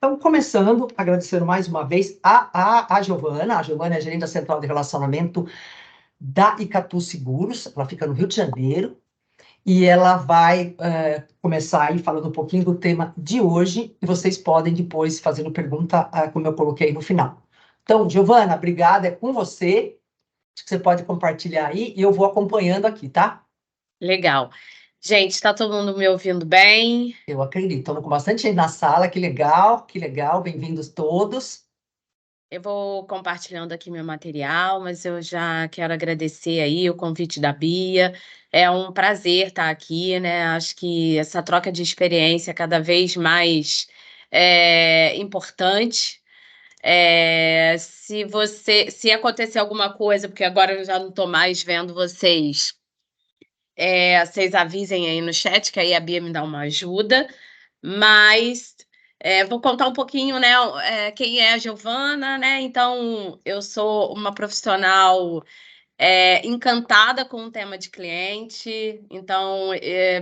Então, começando, agradecendo mais uma vez a Giovana. A Giovana é gerente da Central de Relacionamento da Icatu Seguros. Ela fica no Rio de Janeiro. E ela vai começar aí falando um pouquinho do tema de hoje. E vocês podem depois fazendo pergunta, como eu coloquei no final. Então, Giovana, obrigada. É com você. Acho que você pode compartilhar aí e eu vou acompanhando aqui, tá? Legal. Gente, está todo mundo me ouvindo bem? Eu acredito. Estamos com bastante gente na sala. Que legal, que legal. Bem-vindos todos. Eu vou compartilhando aqui meu material, mas eu já quero agradecer aí o convite da Bia. É um prazer estar aqui, né? Acho que essa troca de experiência é cada vez mais importante. Se acontecer alguma coisa, porque agora eu já não estou mais vendo vocês, vocês avisem aí no chat, que aí a Bia me dá uma ajuda. Mas vou contar um pouquinho, né, quem é a Giovana, né? Então, eu sou uma profissional encantada com o tema de cliente. Então,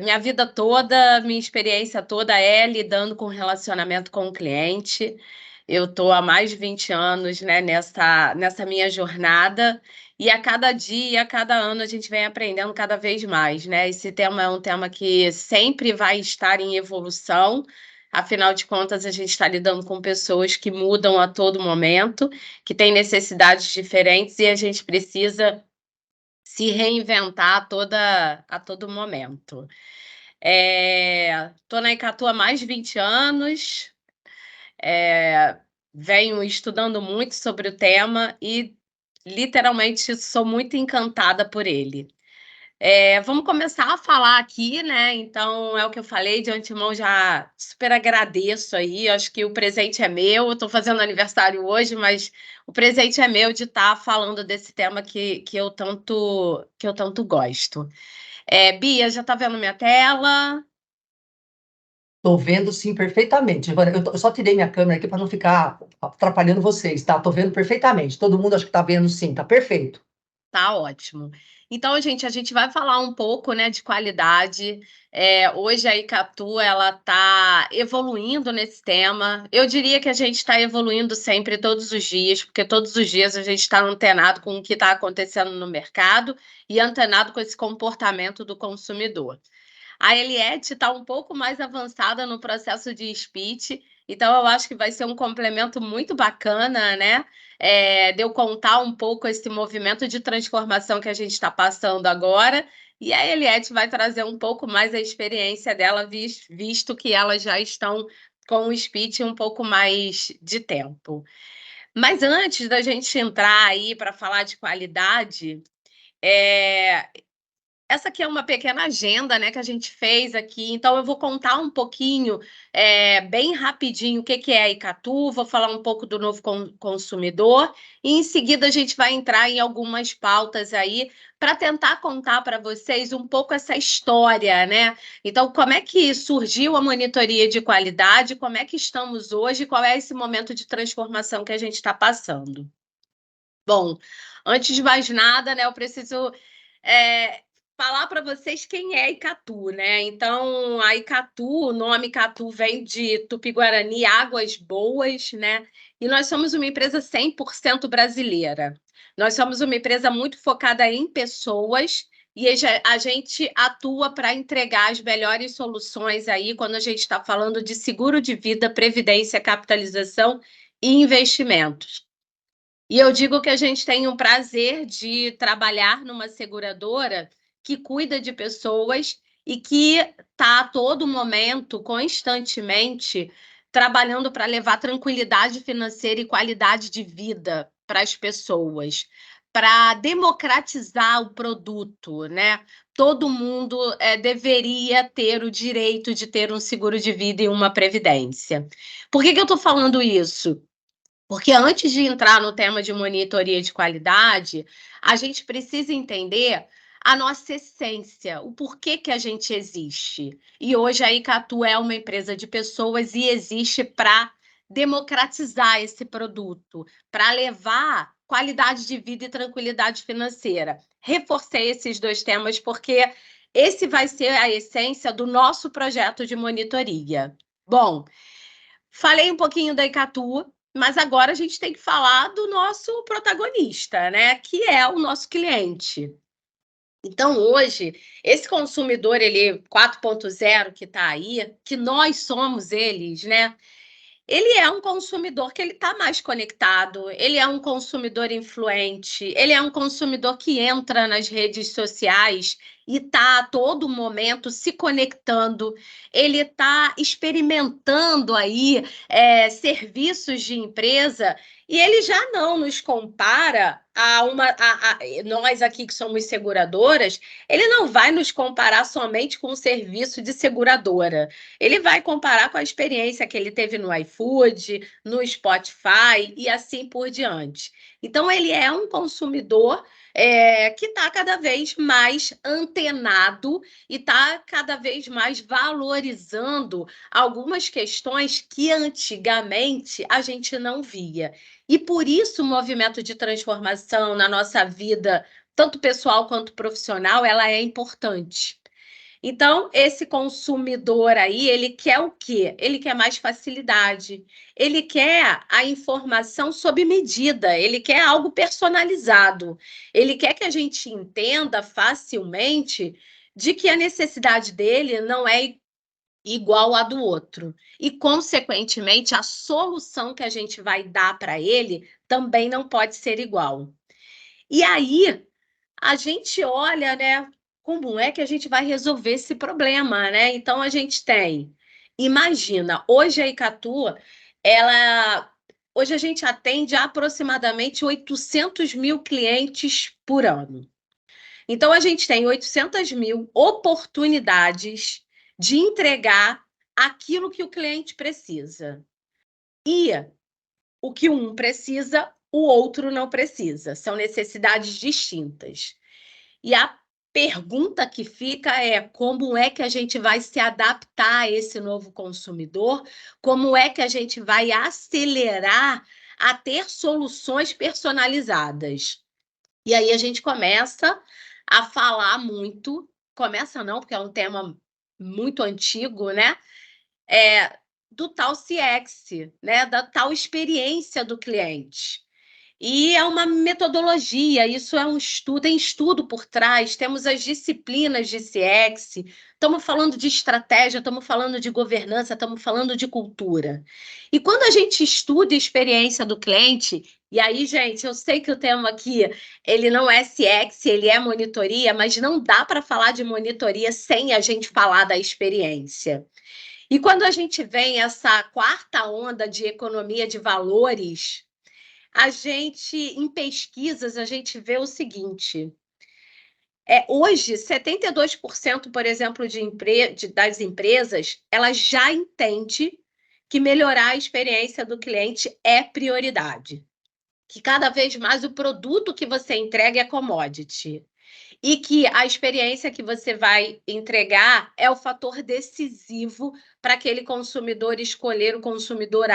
minha vida toda, minha experiência toda é lidando com relacionamento com o cliente. Eu estou há mais de 20 anos, né, nessa minha jornada. E a cada dia, a cada ano, a gente vem aprendendo cada vez mais, né? Esse tema é um tema que sempre vai estar em evolução. Afinal de contas, a gente está lidando com pessoas que mudam a todo momento, que têm necessidades diferentes, e a gente precisa se reinventar a todo momento. Estou na Icatu há mais de 20 anos, venho estudando muito sobre o tema e literalmente sou muito encantada por ele. Vamos começar a falar aqui, né? Então, é o que eu falei de antemão, já super agradeço aí. Acho que o presente é meu. Eu estou fazendo aniversário hoje, mas o presente é meu de estar falando desse tema que eu tanto gosto. Bia, já está vendo minha tela? Estou vendo, sim, perfeitamente. Giovana, eu só tirei minha câmera aqui para não ficar atrapalhando vocês, tá? Estou vendo perfeitamente. Todo mundo acho que está vendo, sim. Tá perfeito. Tá ótimo. Então, gente, a gente vai falar um pouco, né, de qualidade. Hoje a Icatu ela está evoluindo nesse tema. Eu diria que a gente está evoluindo sempre, todos os dias, porque todos os dias a gente está antenado com o que está acontecendo no mercado e antenado com esse comportamento do consumidor. A Eliette está um pouco mais avançada no processo de speech, então eu acho que vai ser um complemento muito bacana, né? De eu contar um pouco esse movimento de transformação que a gente está passando agora. E a Eliette vai trazer um pouco mais a experiência dela, visto que elas já estão com o speech um pouco mais de tempo. Mas antes da gente entrar aí para falar de qualidade, essa aqui é uma pequena agenda, né, que a gente fez aqui, então eu vou contar um pouquinho, bem rapidinho, o que que é a Icatu, vou falar um pouco do novo consumidor, e em seguida a gente vai entrar em algumas pautas aí, para tentar contar para vocês um pouco essa história, né? Então, como é que surgiu a monitoria de qualidade, como é que estamos hoje, qual é esse momento de transformação que a gente está passando. Bom, antes de mais nada, né, eu preciso falar para vocês quem é Icatu, né? Então, a Icatu, o nome Icatu vem de Tupi-Guarani, Águas Boas, né? E nós somos uma empresa 100% brasileira. Nós somos uma empresa muito focada em pessoas e a gente atua para entregar as melhores soluções aí quando a gente está falando de seguro de vida, previdência, capitalização e investimentos. E eu digo que a gente tem um prazer de trabalhar numa seguradora que cuida de pessoas e que está a todo momento, constantemente, trabalhando para levar tranquilidade financeira e qualidade de vida para as pessoas, para democratizar o produto, né? Todo mundo deveria ter o direito de ter um seguro de vida e uma previdência. Por que eu estou falando isso? Porque antes de entrar no tema de monitoria de qualidade, a gente precisa entender a nossa essência, o porquê que a gente existe. E hoje a Icatu é uma empresa de pessoas e existe para democratizar esse produto, para levar qualidade de vida e tranquilidade financeira. Reforcei esses dois temas porque esse vai ser a essência do nosso projeto de monitoria. Bom, falei um pouquinho da Icatu, mas agora a gente tem que falar do nosso protagonista, né? Que é o nosso cliente. Então, hoje, esse consumidor, ele 4.0 que está aí, que nós somos eles, né? Ele é um consumidor que ele está mais conectado, ele é um consumidor influente, ele é um consumidor que entra nas redes sociais e está a todo momento se conectando, ele está experimentando aí serviços de empresa e ele já não nos compara nós aqui que somos seguradoras, ele não vai nos comparar somente com um serviço de seguradora. Ele vai comparar com a experiência que ele teve no iFood, no Spotify e assim por diante. Então, ele é um consumidor que está cada vez mais antenado e está cada vez mais valorizando algumas questões que antigamente a gente não via. E por isso o movimento de transformação na nossa vida, tanto pessoal quanto profissional, ela é importante. Então, esse consumidor aí, ele quer o quê? Ele quer mais facilidade, ele quer a informação sob medida, ele quer algo personalizado, ele quer que a gente entenda facilmente de que a necessidade dele não é igual à do outro. E, consequentemente, a solução que a gente vai dar para ele também não pode ser igual. E aí, a gente olha, né, como é que a gente vai resolver esse problema, né? Então a gente tem, imagina, hoje a Icatu, hoje a gente atende aproximadamente 800 mil clientes por ano. Então a gente tem 800 mil oportunidades de entregar aquilo que o cliente precisa. E o que um precisa, o outro não precisa. São necessidades distintas. E a pergunta que fica é como é que a gente vai se adaptar a esse novo consumidor? Como é que a gente vai acelerar a ter soluções personalizadas? E aí a gente começa a falar muito, começa não, porque é um tema muito antigo, né? Do tal CX, né? Da tal experiência do cliente. E é uma metodologia, isso é um estudo, tem estudo por trás, temos as disciplinas de CX, estamos falando de estratégia, estamos falando de governança, estamos falando de cultura. E quando a gente estuda a experiência do cliente, e aí, gente, eu sei que o tema aqui, ele não é CX, ele é monitoria, mas não dá para falar de monitoria sem a gente falar da experiência. E quando a gente vem essa quarta onda de economia de valores, em pesquisas, a gente vê o seguinte: hoje, 72%, por exemplo, das empresas, ela já entende que melhorar a experiência do cliente é prioridade. Que cada vez mais o produto que você entrega é commodity. E que a experiência que você vai entregar é o fator decisivo para aquele consumidor escolher o consumidor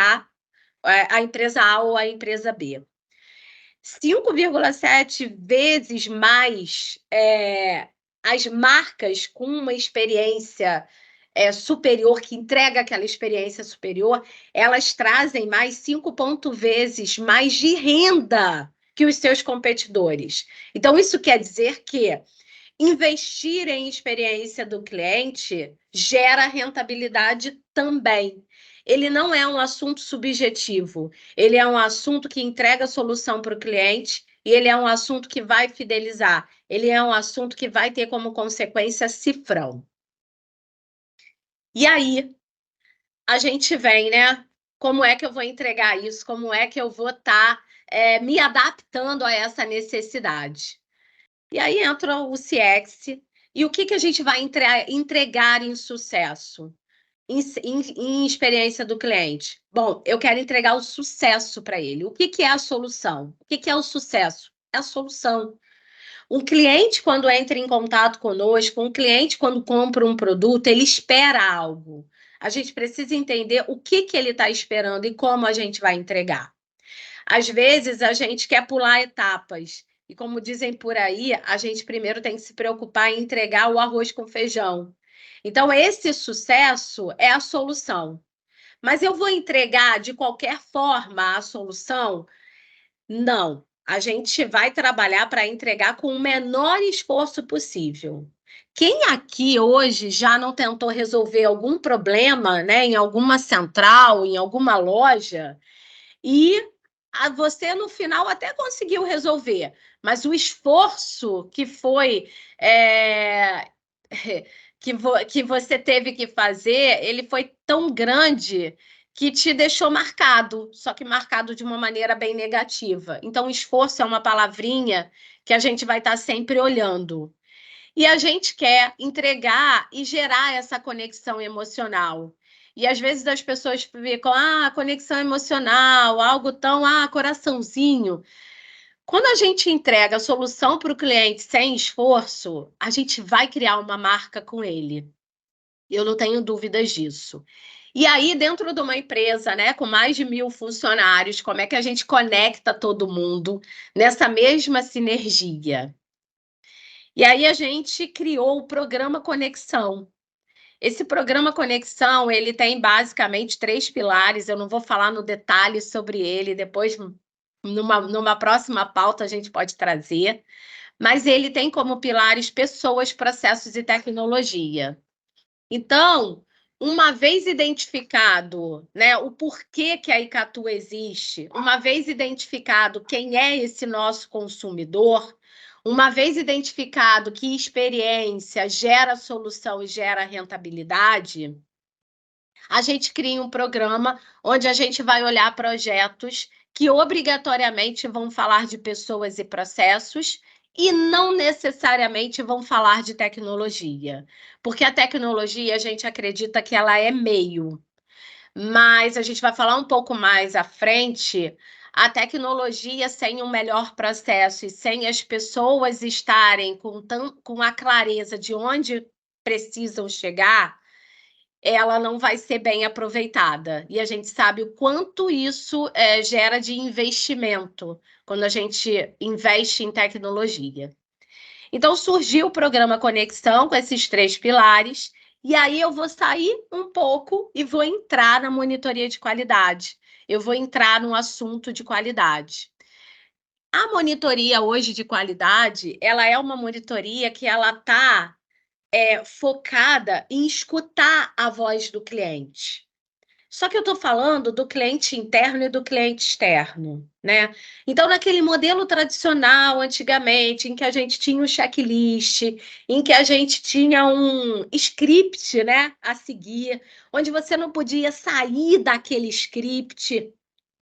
a empresa A ou a empresa B. 5,7 vezes mais as marcas com uma experiência superior, que entrega aquela experiência superior, elas trazem mais 5 vezes mais de renda que os seus competidores. Então, isso quer dizer que investir em experiência do cliente gera rentabilidade também. Ele não é um assunto subjetivo, ele é um assunto que entrega solução para o cliente e ele é um assunto que vai fidelizar, ele é um assunto que vai ter como consequência cifrão. E aí, a gente vem, né? Como é que eu vou entregar isso? Como é que eu vou estar me adaptando a essa necessidade? E aí entra o CX. E o que a gente vai entregar em sucesso? Em experiência do cliente? Bom, eu quero entregar o sucesso para ele. O que é a solução? O que é o sucesso? É a solução. Um cliente, quando entra em contato conosco, um cliente, quando compra um produto, ele espera algo. A gente precisa entender o que ele está esperando e como a gente vai entregar. Às vezes, a gente quer pular etapas. E como dizem por aí, a gente primeiro tem que se preocupar em entregar o arroz com feijão. Então, esse sucesso é a solução. Mas eu vou entregar de qualquer forma a solução? Não. A gente vai trabalhar para entregar com o menor esforço possível. Quem aqui hoje já não tentou resolver algum problema, né, em alguma central, em alguma loja, e você no final até conseguiu resolver, mas o esforço que foi que você teve que fazer, ele foi tão grande que te deixou marcado, só que marcado de uma maneira bem negativa. Então, esforço é uma palavrinha que a gente vai estar sempre olhando. E a gente quer entregar e gerar essa conexão emocional. E às vezes as pessoas ficam, conexão emocional, algo tão, coraçãozinho. Quando a gente entrega a solução para o cliente sem esforço, a gente vai criar uma marca com ele. Eu não tenho dúvidas disso. E aí, dentro de uma empresa, né, com mais de 1.000 funcionários, como é que a gente conecta todo mundo nessa mesma sinergia? E aí a gente criou o programa Conexão. Esse programa Conexão, ele tem basicamente 3 pilares, eu não vou falar no detalhe sobre ele, depois numa próxima pauta a gente pode trazer, mas ele tem como pilares pessoas, processos e tecnologia. Então, uma vez identificado, né, o porquê que a Icatu existe, uma vez identificado quem é esse nosso consumidor, uma vez identificado que experiência gera solução e gera rentabilidade, a gente cria um programa onde a gente vai olhar projetos que obrigatoriamente vão falar de pessoas e processos e não necessariamente vão falar de tecnologia. Porque a tecnologia, a gente acredita que ela é meio, mas a gente vai falar um pouco mais à frente. A tecnologia sem um melhor processo e sem as pessoas estarem com a clareza de onde precisam chegar, ela não vai ser bem aproveitada. E a gente sabe o quanto isso gera de investimento quando a gente investe em tecnologia. Então, surgiu o programa Conexão com esses 3 pilares, e aí eu vou sair um pouco e vou entrar na monitoria de qualidade. Eu vou entrar no assunto de qualidade. A monitoria hoje de qualidade, ela é uma monitoria que ela está focada em escutar a voz do cliente. Só que eu estou falando do cliente interno e do cliente externo, né? Então, naquele modelo tradicional, antigamente, em que a gente tinha um checklist, em que a gente tinha um script, né, a seguir, onde você não podia sair daquele script,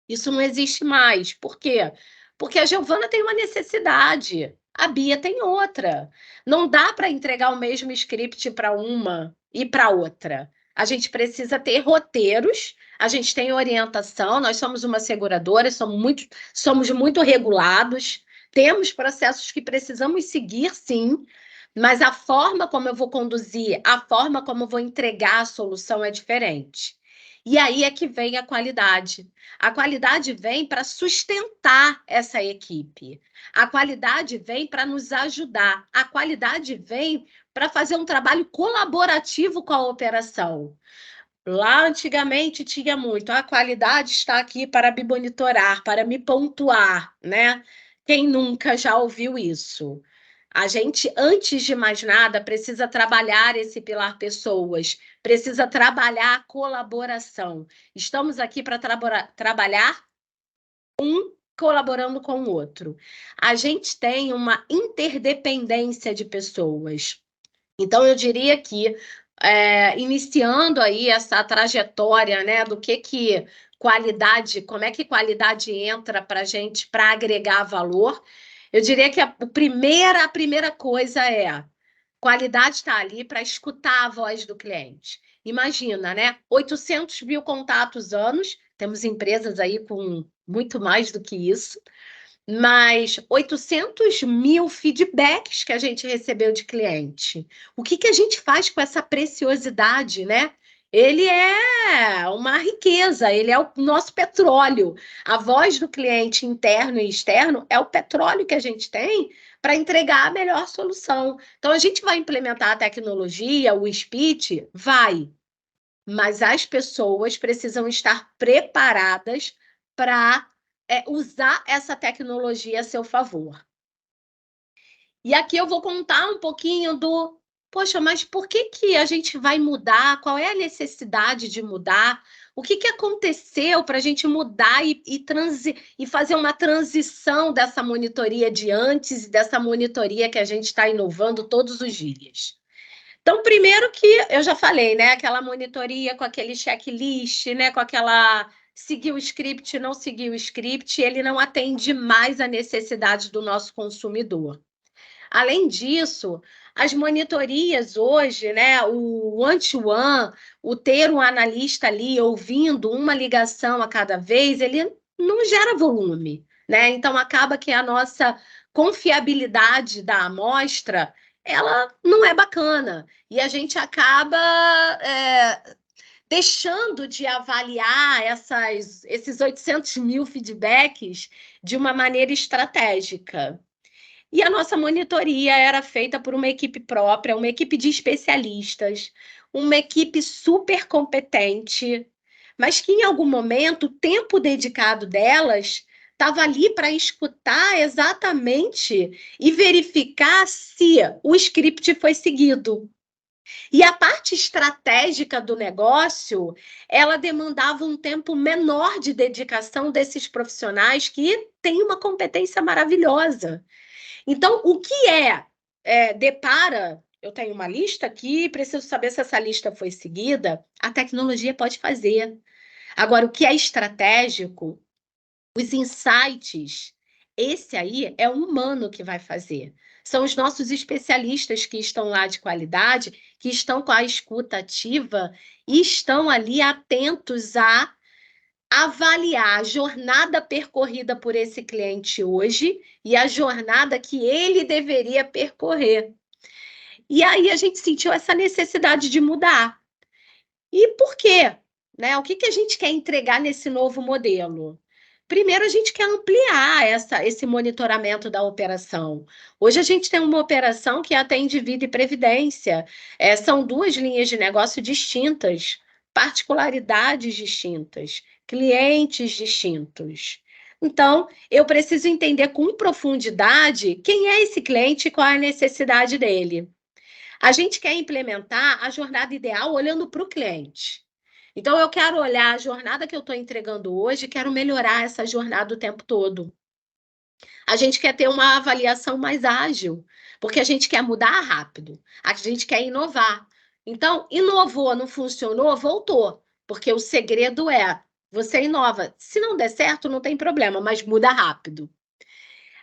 isso não existe mais. Por quê? Porque a Giovana tem uma necessidade, a Bia tem outra. Não dá para entregar o mesmo script para uma e para outra. A gente precisa ter roteiros, a gente tem orientação, nós somos uma seguradora, somos muito regulados, temos processos que precisamos seguir, sim, mas a forma como eu vou conduzir, a forma como eu vou entregar a solução é diferente. E aí é que vem a qualidade. A qualidade vem para sustentar essa equipe. A qualidade vem para nos ajudar. A qualidade vem para fazer um trabalho colaborativo com a operação. Lá antigamente tinha muito, a qualidade está aqui para me monitorar, para me pontuar, né? Quem nunca já ouviu isso? A gente, antes de mais nada, precisa trabalhar esse pilar pessoas, precisa trabalhar a colaboração. Estamos aqui para trabalhar colaborando com o outro. A gente tem uma interdependência de pessoas. Então, eu diria que, iniciando aí essa trajetória, né, do que qualidade, como é que qualidade entra para a gente para agregar valor, eu diria que a primeira coisa é qualidade está ali para escutar a voz do cliente. Imagina, né? 800 mil contatos anos, temos empresas aí com muito mais do que isso, mas 800 mil feedbacks que a gente recebeu de cliente. O que a gente faz com essa preciosidade, né? Ele é uma riqueza, ele é o nosso petróleo. A voz do cliente interno e externo é o petróleo que a gente tem para entregar a melhor solução. Então, a gente vai implementar a tecnologia, o speech? Vai. mas as pessoas precisam estar preparadas para usar essa tecnologia a seu favor. E aqui eu vou contar um pouquinho do, poxa, mas por que que a gente vai mudar? Qual é a necessidade de mudar? O que que aconteceu para a gente mudar e fazer uma transição dessa monitoria de antes e dessa monitoria que a gente está inovando todos os dias? Então, primeiro que eu já falei, né? Aquela monitoria com aquele checklist, né? Com aquela seguir o script, não seguir o script, ele não atende mais a necessidade do nosso consumidor. Além disso, as monitorias hoje, né, o one-to-one, o ter um analista ali ouvindo uma ligação a cada vez, ele não gera volume, né? Então acaba que a nossa confiabilidade da amostra, ela não é bacana e a gente acaba deixando de avaliar esses 800 mil feedbacks de uma maneira estratégica. E a nossa monitoria era feita por uma equipe própria, uma equipe de especialistas, uma equipe super competente, mas que em algum momento o tempo dedicado delas estava ali para escutar exatamente e verificar se o script foi seguido. E a parte estratégica do negócio, ela demandava um tempo menor de dedicação desses profissionais que têm uma competência maravilhosa. Então, o que depara, eu tenho uma lista aqui, preciso saber se essa lista foi seguida, a tecnologia pode fazer. Agora, o que é estratégico, os insights, esse aí é o humano que vai fazer. São os nossos especialistas que estão lá de qualidade, que estão com a escuta ativa e estão ali atentos a avaliar a jornada percorrida por esse cliente hoje e a jornada que ele deveria percorrer. E aí a gente sentiu essa necessidade de mudar. E por quê? Né? O que que a gente quer entregar nesse novo modelo? Primeiro, a gente quer ampliar esse monitoramento da operação. Hoje, a gente tem uma operação que atende vida e previdência. São duas linhas de negócio distintas, particularidades distintas, clientes distintos. Então, eu preciso entender com profundidade quem é esse cliente e qual é a necessidade dele. A gente quer implementar a jornada ideal olhando para o cliente. Então, eu quero olhar a jornada que eu estou entregando hoje, quero melhorar essa jornada o tempo todo. A gente quer ter uma avaliação mais ágil, porque a gente quer mudar rápido, a gente quer inovar. Então, inovou, não funcionou, voltou, porque o segredo é você inova. Se não der certo, não tem problema, mas muda rápido.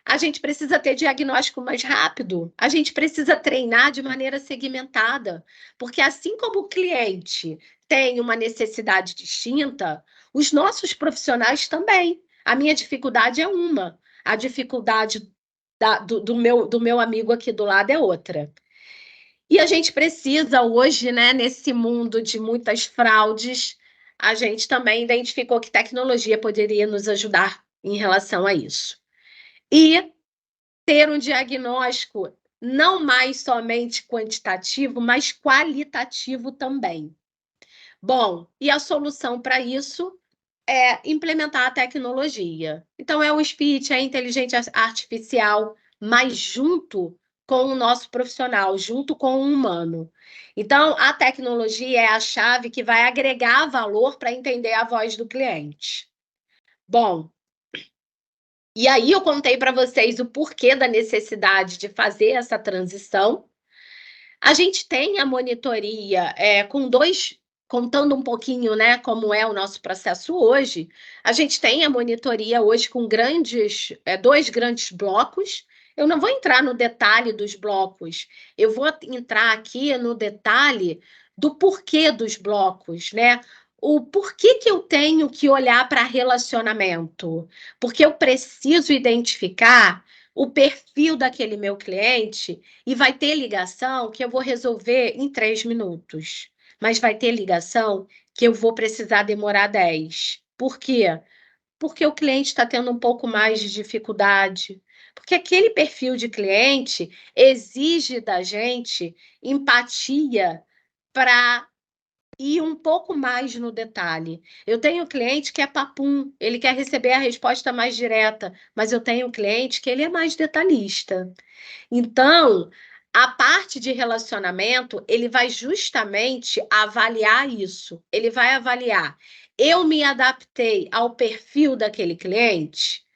A gente precisa ter diagnóstico mais rápido, a gente precisa treinar de maneira segmentada, porque assim como o cliente tem uma necessidade distinta, os nossos profissionais também. A minha dificuldade é uma, a dificuldade do meu amigo aqui do lado é outra. E a gente precisa hoje, né, nesse mundo de muitas fraudes, a gente também identificou que tecnologia poderia nos ajudar em relação a isso. E ter um diagnóstico não mais somente quantitativo, mas qualitativo também. Bom, e a solução para isso é implementar a tecnologia. Então, é o speech, é a inteligência artificial, mas junto com o nosso profissional, junto com o humano. Então, a tecnologia é a chave que vai agregar valor para entender a voz do cliente. Bom, e aí eu contei para vocês o porquê da necessidade de fazer essa transição. A gente tem a monitoria contando um pouquinho, né, como é o nosso processo hoje. A gente tem a monitoria hoje com dois grandes blocos. Eu não vou entrar no detalhe dos blocos, eu vou entrar aqui no detalhe do porquê dos blocos, né? O porquê que eu tenho que olhar para relacionamento? Porque eu preciso identificar o perfil daquele meu cliente e vai ter ligação que eu vou resolver em 3 minutos, mas vai ter ligação que eu vou precisar demorar 10. Por quê? Porque o cliente está tendo um pouco mais de dificuldade, porque aquele perfil de cliente exige da gente empatia para ir um pouco mais no detalhe. Eu tenho cliente que é papum, ele quer receber a resposta mais direta, mas eu tenho cliente que ele é mais detalhista. Então, a parte de relacionamento, ele vai justamente avaliar isso. Ele vai avaliar, eu me adaptei ao perfil daquele cliente?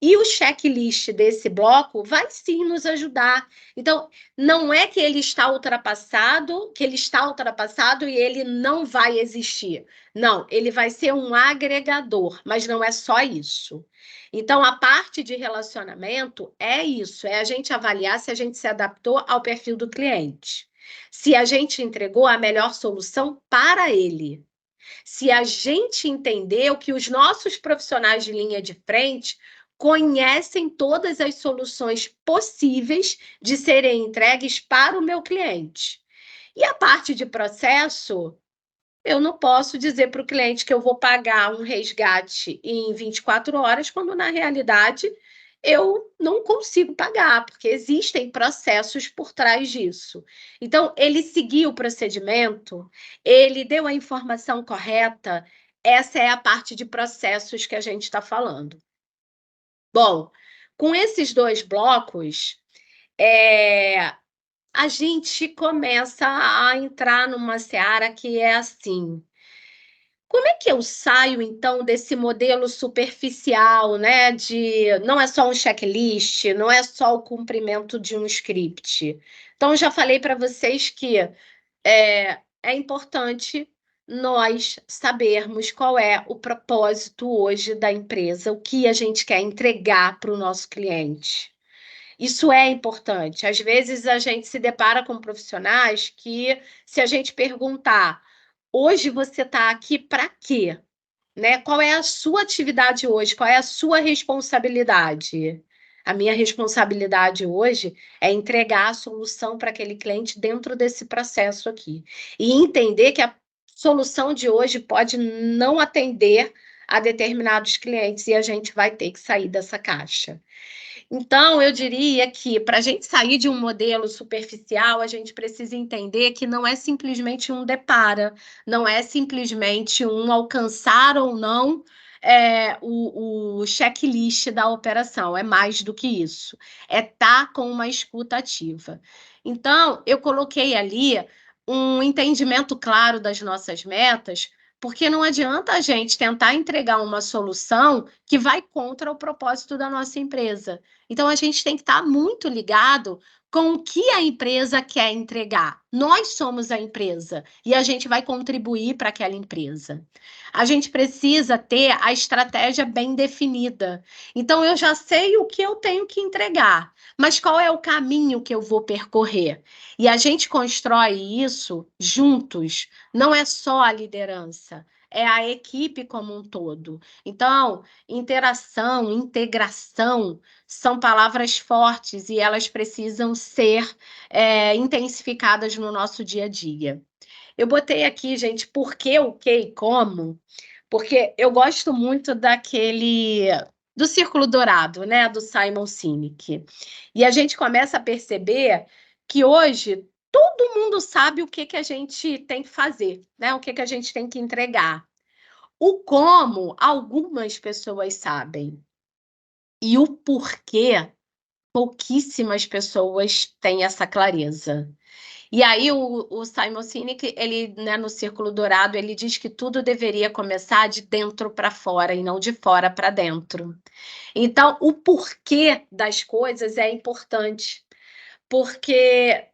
E o checklist desse bloco vai sim nos ajudar. Então, não é que ele está ultrapassado, e ele não vai existir. Não, ele vai ser um agregador, mas não é só isso. Então, a parte de relacionamento é isso, é a gente avaliar se a gente se adaptou ao perfil do cliente. Se a gente entregou a melhor solução para ele. Se a gente entendeu que os nossos profissionais de linha de frente conhecem todas as soluções possíveis de serem entregues para o meu cliente. E a parte de processo, eu não posso dizer para o cliente que eu vou pagar um resgate em 24 horas, quando na realidade eu não consigo pagar, porque existem processos por trás disso. Então, ele seguiu o procedimento, ele deu a informação correta, essa é a parte de processos que a gente está falando. Bom, com esses dois blocos, a gente começa a entrar numa seara que é assim. Como é que eu saio, então, desse modelo superficial, né? De não é só um checklist, não é só o cumprimento de um script. Então, eu já falei para vocês que é importante nós sabermos qual é o propósito hoje da empresa, o que a gente quer entregar para o nosso cliente. Isso é importante. Às vezes a gente se depara com profissionais que, se a gente perguntar, hoje você está aqui para quê? Né? Qual é a sua atividade hoje? Qual é a sua responsabilidade? A minha responsabilidade hoje é entregar a solução para aquele cliente dentro desse processo aqui. E entender que a solução de hoje pode não atender a determinados clientes e a gente vai ter que sair dessa caixa. Então, eu diria que para a gente sair de um modelo superficial, a gente precisa entender que não é simplesmente um depara, não é simplesmente um alcançar ou não o checklist da operação, é mais do que isso, é estar com uma escuta ativa. Então, eu coloquei ali um entendimento claro das nossas metas, porque não adianta a gente tentar entregar uma solução que vai contra o propósito da nossa empresa. Então, a gente tem que estar muito ligado com o que a empresa quer entregar. Nós somos a empresa e a gente vai contribuir para aquela empresa. A gente precisa ter a estratégia bem definida. Então, eu já sei o que eu tenho que entregar, mas qual é o caminho que eu vou percorrer? E a gente constrói isso juntos, não é só a liderança, é a equipe como um todo. Então, interação, integração são palavras fortes e elas precisam ser intensificadas no nosso dia a dia. Eu botei aqui, gente, por que, o que e como, porque eu gosto muito do Círculo Dourado, né, do Simon Sinek. E a gente começa a perceber que hoje todo mundo sabe o que que a gente tem que fazer, né, o que que a gente tem que entregar. O como, algumas pessoas sabem. E o porquê, pouquíssimas pessoas têm essa clareza. E aí o Simon Sinek, ele, né, no Círculo Dourado, ele diz que tudo deveria começar de dentro para fora e não de fora para dentro. Então, o porquê das coisas é importante, porque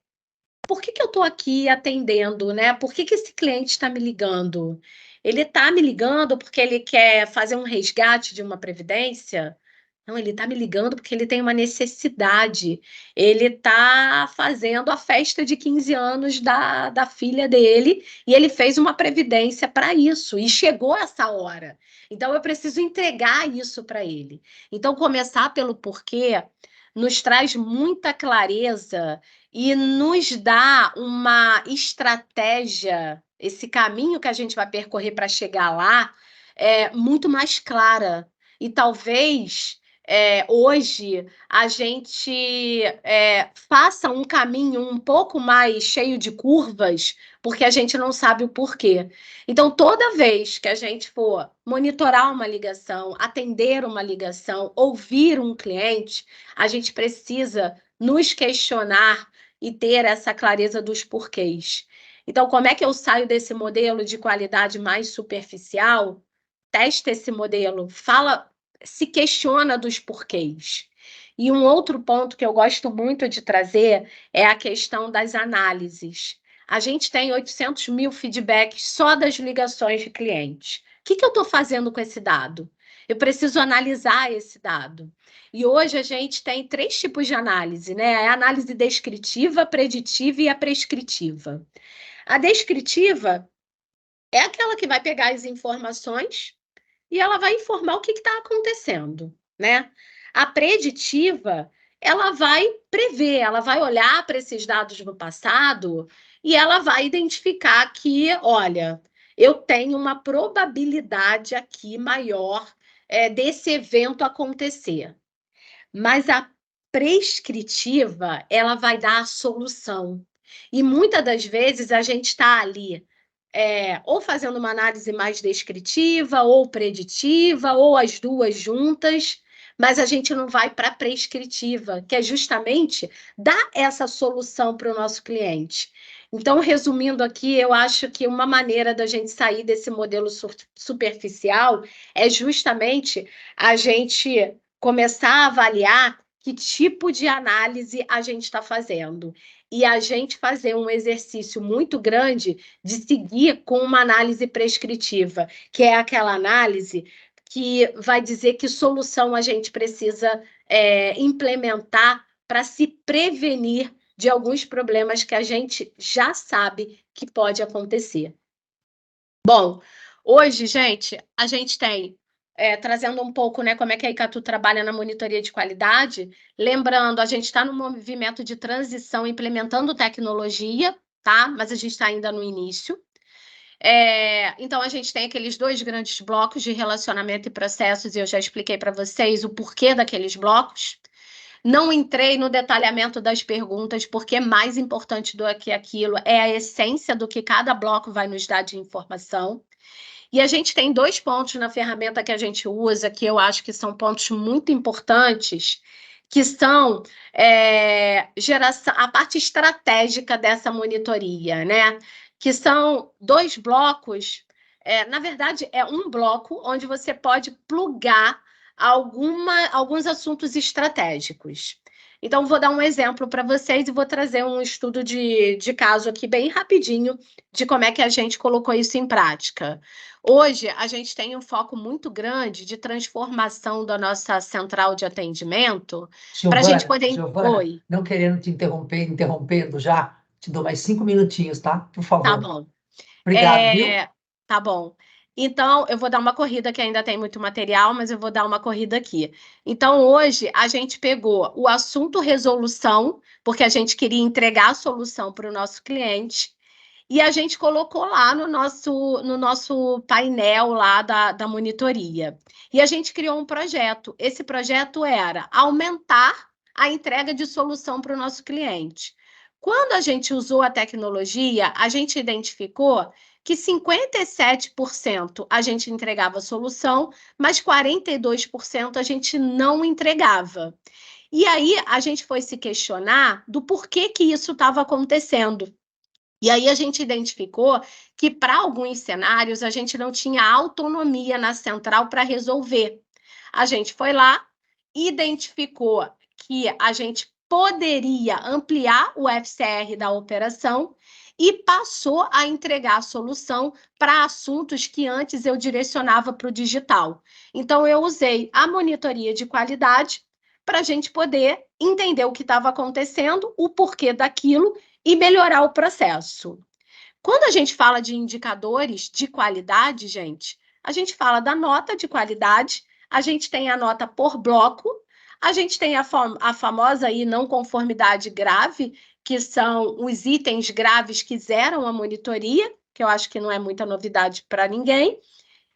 por que que eu estou aqui atendendo, né? Por que que esse cliente está me ligando? Ele está me ligando porque ele quer fazer um resgate de uma previdência? Não, ele está me ligando porque ele tem uma necessidade. Ele está fazendo a festa de 15 anos da filha dele e ele fez uma previdência para isso e chegou essa hora. Então, eu preciso entregar isso para ele. Então, começar pelo porquê nos traz muita clareza e nos dá uma estratégia, esse caminho que a gente vai percorrer para chegar lá, é muito mais clara. E talvez hoje a gente faça um caminho um pouco mais cheio de curvas, porque a gente não sabe o porquê. Então, toda vez que a gente for monitorar uma ligação, atender uma ligação, ouvir um cliente, a gente precisa nos questionar e ter essa clareza dos porquês. Então, como é que eu saio desse modelo de qualidade mais superficial? Testa esse modelo, fala, se questiona dos porquês. E um outro ponto que eu gosto muito de trazer é a questão das análises. A gente tem 800 mil feedbacks só das ligações de clientes. O que eu estou fazendo com esse dado? Eu preciso analisar esse dado. E hoje a gente tem 3 tipos de análise, né? A análise descritiva, preditiva e a prescritiva. A descritiva é aquela que vai pegar as informações e ela vai informar o que está acontecendo, né? A preditiva, ela vai prever, ela vai olhar para esses dados no passado e ela vai identificar que, olha, eu tenho uma probabilidade aqui maior desse evento acontecer. Mas a prescritiva, ela vai dar a solução. E muitas das vezes a gente está ali ou fazendo uma análise mais descritiva, ou preditiva, ou as duas juntas, mas a gente não vai para a prescritiva, que é justamente dar essa solução para o nosso cliente. Então, resumindo aqui, eu acho que uma maneira da gente sair desse modelo superficial é justamente a gente começar a avaliar que tipo de análise a gente está fazendo. E a gente fazer um exercício muito grande de seguir com uma análise prescritiva, que é aquela análise que vai dizer que solução a gente precisa implementar para se prevenir de alguns problemas que a gente já sabe que pode acontecer. Bom, hoje, gente, a gente tem, trazendo um pouco, né, como é que a Icatu trabalha na monitoria de qualidade, lembrando, a gente está no movimento de transição, implementando tecnologia, tá? Mas a gente está ainda no início. Então, a gente tem aqueles 2 grandes blocos de relacionamento e processos, e eu já expliquei para vocês o porquê daqueles blocos. Não entrei no detalhamento das perguntas, porque mais importante do que aquilo é a essência do que cada bloco vai nos dar de informação. E a gente tem 2 pontos na ferramenta que a gente usa, que eu acho que são pontos muito importantes, que são a parte estratégica dessa monitoria, né? Que são 2 blocos, na verdade, é um bloco onde você pode plugar alguns assuntos estratégicos. Então, vou dar um exemplo para vocês e vou trazer um estudo de caso aqui bem rapidinho de como é que a gente colocou isso em prática. Hoje, a gente tem um foco muito grande de transformação da nossa central de atendimento para a gente poder... Giovana, Oi. não querendo te interromper, interrompendo já, te dou mais 5 minutinhos, tá? Por Tá favor. bom. Obrigado, viu? Tá bom. Então, eu vou dar uma corrida, que ainda tem muito material, mas eu vou dar uma corrida aqui. Então, hoje, a gente pegou o assunto resolução, porque a gente queria entregar a solução para o nosso cliente, e a gente colocou lá no nosso painel lá da monitoria. E a gente criou um projeto. Esse projeto era aumentar a entrega de solução para o nosso cliente. Quando a gente usou a tecnologia, a gente identificou que 57% a gente entregava solução, mas 42% a gente não entregava. E aí a gente foi se questionar do porquê que isso estava acontecendo. E aí a gente identificou que para alguns cenários a gente não tinha autonomia na central para resolver. A gente foi lá, identificou que a gente poderia ampliar o FCR da operação e passou a entregar a solução para assuntos que antes eu direcionava para o digital. Então, eu usei a monitoria de qualidade para a gente poder entender o que estava acontecendo, o porquê daquilo e melhorar o processo. Quando a gente fala de indicadores de qualidade, gente, a gente fala da nota de qualidade, a gente tem a nota por bloco, a gente tem a famosa aí não conformidade grave, que são os itens graves que zeram a monitoria, que eu acho que não é muita novidade para ninguém,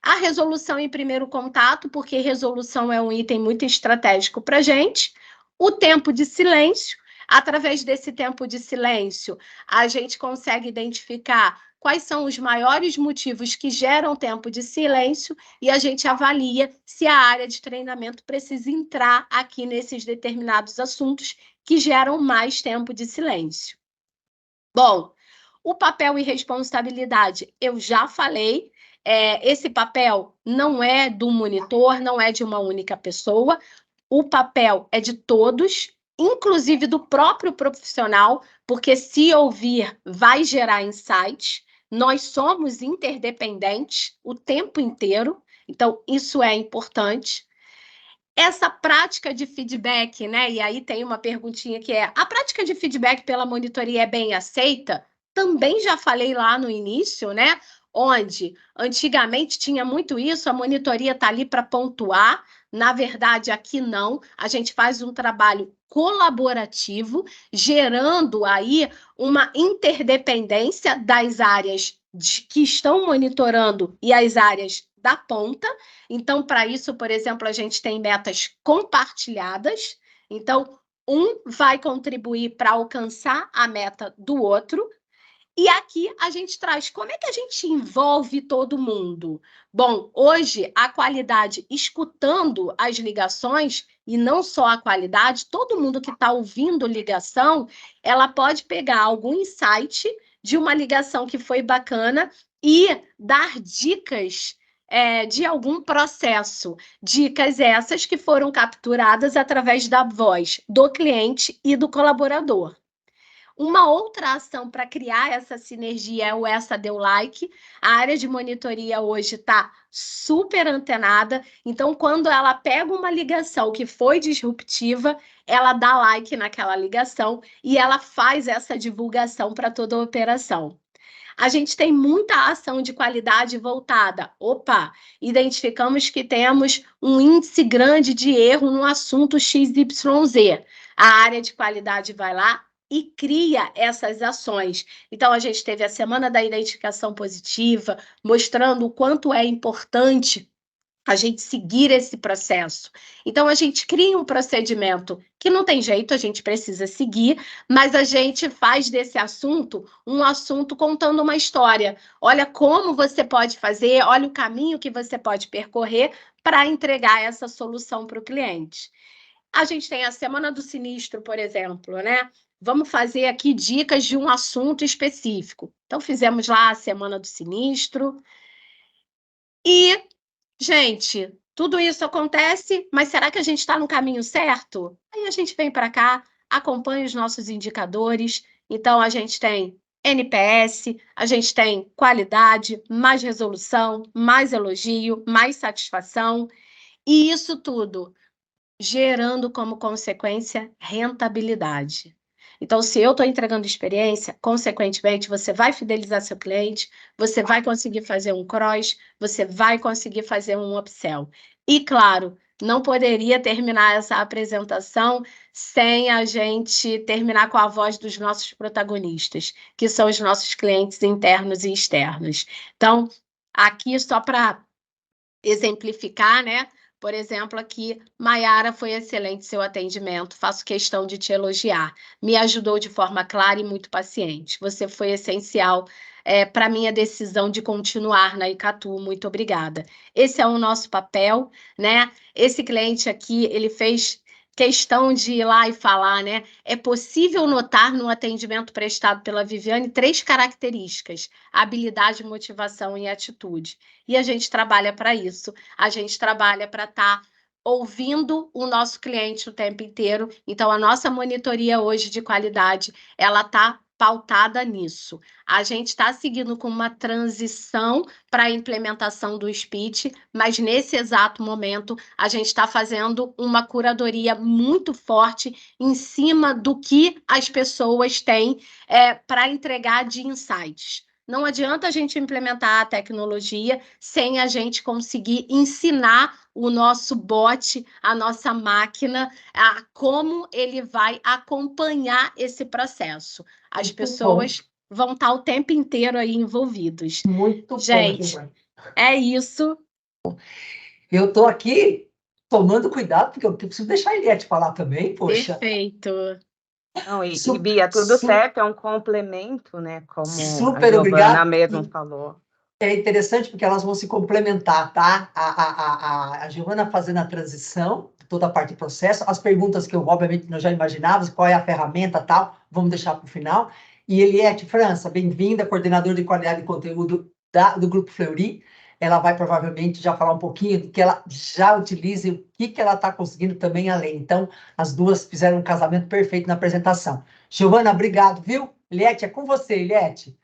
A resolução em primeiro contato, porque resolução é um item muito estratégico para a gente. O tempo de silêncio. Através desse tempo de silêncio, a gente consegue identificar quais são os maiores motivos que geram tempo de silêncio e a gente avalia se a área de treinamento precisa entrar aqui nesses determinados assuntos que geram mais tempo de silêncio. Bom, o papel e responsabilidade, eu já falei, esse papel não é do monitor, não é de uma única pessoa, o papel é de todos, inclusive do próprio profissional, porque se ouvir vai gerar insights, nós somos interdependentes o tempo inteiro, então isso é importante. Essa prática de feedback, né? E aí tem uma perguntinha que é: a prática de feedback pela monitoria é bem aceita? Também já falei lá no início, né? Onde antigamente tinha muito isso, a monitoria está ali para pontuar. Na verdade, aqui não. A gente faz um trabalho colaborativo, gerando aí uma interdependência das áreas que estão monitorando e as áreas da ponta. Então, para isso, por exemplo, a gente tem metas compartilhadas. Então, um vai contribuir para alcançar a meta do outro. E aqui a gente traz como é que a gente envolve todo mundo. Bom, hoje a qualidade, escutando as ligações, e não só a qualidade, todo mundo que está ouvindo ligação, ela pode pegar algum insight de uma ligação que foi bacana e dar dicas de algum processo. Dicas essas que foram capturadas através da voz do cliente e do colaborador. Uma outra ação para criar essa sinergia é o Essa Deu Like. A área de monitoria hoje está super antenada, então quando ela pega uma ligação que foi disruptiva, ela dá like naquela ligação e ela faz essa divulgação para toda a operação. A gente tem muita ação de qualidade voltada. Opa, identificamos que temos um índice grande de erro no assunto XYZ. A área de qualidade vai lá e cria essas ações. Então, a gente teve a Semana da Identificação Positiva, mostrando o quanto é importante a gente seguir esse processo. Então, a gente cria um procedimento que não tem jeito, a gente precisa seguir, mas a gente faz desse assunto um assunto contando uma história. Olha como você pode fazer, olha o caminho que você pode percorrer para entregar essa solução para o cliente. A gente tem a Semana do Sinistro, por exemplo, né? Vamos fazer aqui dicas de um assunto específico. Então, fizemos lá a Semana do Sinistro e gente, tudo isso acontece, mas será que a gente está no caminho certo? Aí a gente vem para cá, acompanha os nossos indicadores. Então, a gente tem NPS, a gente tem qualidade, mais resolução, mais elogio, mais satisfação. E isso tudo gerando como consequência rentabilidade. Então, se eu estou entregando experiência, consequentemente, você vai fidelizar seu cliente, você vai conseguir fazer um cross, você vai conseguir fazer um upsell. E, claro, não poderia terminar essa apresentação sem a gente terminar com a voz dos nossos protagonistas, que são os nossos clientes internos e externos. Então, aqui só para exemplificar, né? Por exemplo, aqui, Maiara, foi excelente seu atendimento, faço questão de te elogiar. Me ajudou de forma clara e muito paciente. Você foi essencial para a minha decisão de continuar na Icatu. Muito obrigada. Esse é o nosso papel, né? Esse cliente aqui, ele fez questão de ir lá e falar, né? É possível notar no atendimento prestado pela Viviane 3 características: habilidade, motivação e atitude. E a gente trabalha para isso. A gente trabalha para estar ouvindo o nosso cliente o tempo inteiro. Então, a nossa monitoria hoje de qualidade, ela está pautada nisso. A gente está seguindo com uma transição para a implementação do speech, mas nesse exato momento a gente está fazendo uma curadoria muito forte em cima do que as pessoas têm para entregar de insights. Não adianta a gente implementar a tecnologia sem a gente conseguir ensinar o nosso bot, a nossa máquina, a como ele vai acompanhar esse processo. As Muito pessoas bom. vão estar o tempo inteiro aí envolvidos. Muito bom, Gente, Giovana. é isso. Eu estou aqui tomando cuidado, porque eu preciso deixar a Eliette falar também, poxa. Perfeito. Não, e Su- Bia, tudo su- certo, é um complemento, né? Como a Super Giovana obrigado. mesmo falou. É interessante porque elas vão se complementar, tá? A Giovana fazendo a transição, toda a parte de processo, as perguntas que eu, obviamente, nós já imaginávamos, qual é a ferramenta tal, vamos deixar para o final. E Eliette França, bem-vinda, coordenadora de qualidade de conteúdo do Grupo Fleury. Ela vai provavelmente já falar um pouquinho do que ela já utiliza e o que ela está conseguindo também além. Então, as duas fizeram um casamento perfeito na apresentação. Giovana, obrigado, viu? Eliette, é com você, Eliette.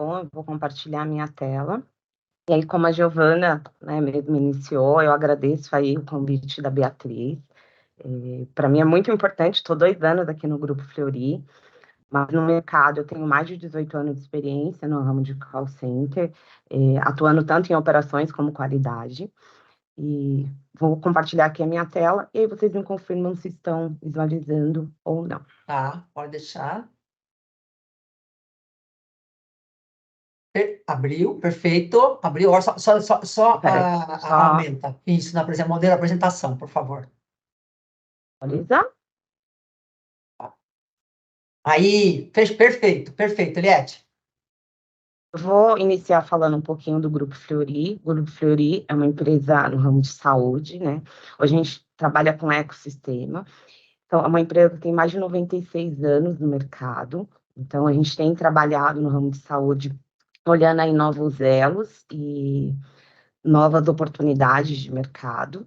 Eu vou compartilhar minha tela. E aí, como a Giovana, né, mesmo iniciou, eu agradeço aí o convite da Beatriz. Para mim é muito importante, estou 2 anos aqui no Grupo Fleury, mas no mercado eu tenho mais de 18 anos de experiência no ramo de call center, atuando tanto em operações como qualidade. E vou compartilhar aqui a minha tela, e aí vocês me confirmam se estão visualizando ou não. Tá, pode deixar. Abriu, perfeito. Abriu, só Peraí, só aumenta. Isso, modelo apresentação, por favor. atualizar. Aí, perfeito, perfeito, Eliette. Eu vou iniciar falando um pouquinho do Grupo Fleury. O Grupo Fleury é uma empresa no ramo de saúde, né? Hoje a gente trabalha com ecossistema. Então, é uma empresa que tem mais de 96 anos no mercado. Então, a gente tem trabalhado no ramo de saúde, olhando aí novos elos e novas oportunidades de mercado.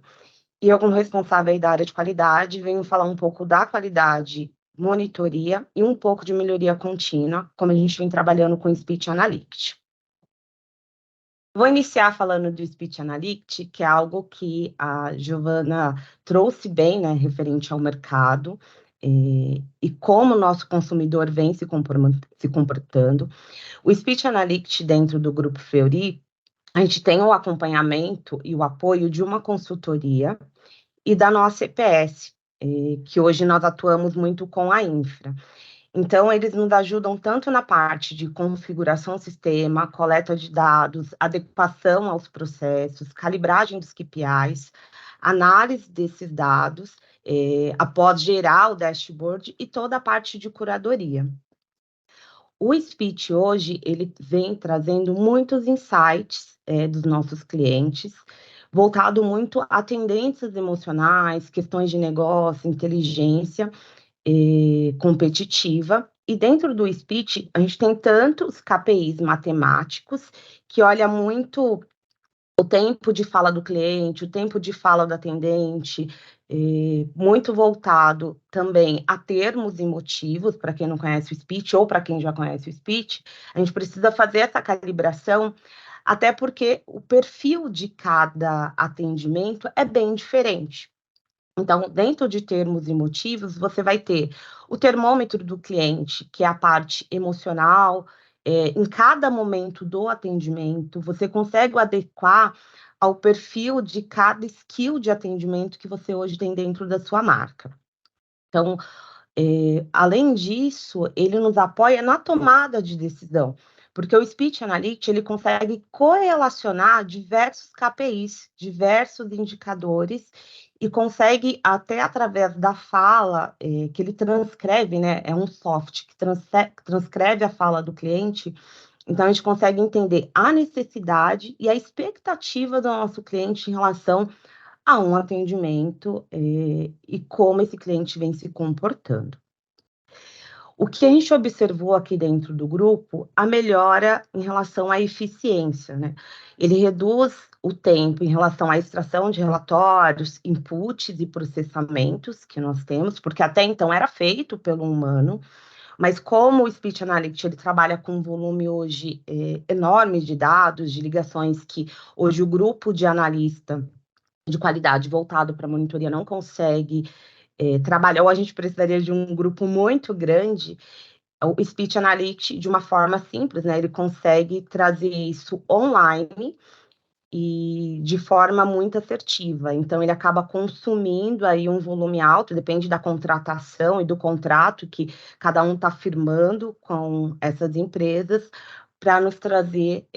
E eu, como responsável aí da área de qualidade, venho falar um pouco da qualidade, monitoria e um pouco de melhoria contínua, como a gente vem trabalhando com o Speech Analytics. Vou iniciar falando do Speech Analytics, que é algo que a Giovana trouxe bem, né, referente ao mercado, e como o nosso consumidor vem se comportando. O Speech Analytics dentro do Grupo Fleury, a gente tem o acompanhamento e o apoio de uma consultoria e da nossa EPS, que hoje nós atuamos muito com a infra. Então, eles nos ajudam tanto na parte de configuração do sistema, coleta de dados, adequação aos processos, calibragem dos KPIs, análise desses dados, após gerar o dashboard e toda a parte de curadoria. O Speech hoje, ele vem trazendo muitos insights dos nossos clientes, voltado muito a tendências emocionais, questões de negócio, inteligência competitiva. E dentro do Speech, a gente tem tantos KPIs matemáticos, que olha muito o tempo de fala do cliente, o tempo de fala do atendente, muito voltado também a termos e motivos, para quem não conhece o Speech, ou para quem já conhece o Speech, a gente precisa fazer essa calibração, até porque o perfil de cada atendimento é bem diferente. Então, dentro de termos e motivos, você vai ter o termômetro do cliente, que é a parte emocional, em cada momento do atendimento, você consegue adequar ao perfil de cada skill de atendimento que você hoje tem dentro da sua marca. Então, além disso, ele nos apoia na tomada de decisão, porque o Speech Analytics, ele consegue correlacionar diversos KPIs, diversos indicadores, e consegue, até através da fala, que ele transcreve, né, é um software que transcreve a fala do cliente, então a gente consegue entender a necessidade e a expectativa do nosso cliente em relação a um atendimento, e como esse cliente vem se comportando. O que a gente observou aqui dentro do grupo, a melhora em relação à eficiência, né? Ele reduz o tempo em relação à extração de relatórios, inputs e processamentos que nós temos, porque até então era feito pelo humano, mas como o Speech Analytics ele trabalha com um volume hoje enorme de dados, de ligações que hoje o grupo de analista de qualidade voltado para monitoria não consegue trabalhar, ou a gente precisaria de um grupo muito grande. O Speech Analytics, de uma forma simples, né, ele consegue trazer isso online e de forma muito assertiva. Então, ele acaba consumindo aí um volume alto, depende da contratação e do contrato que cada um está firmando com essas empresas, para nos trazer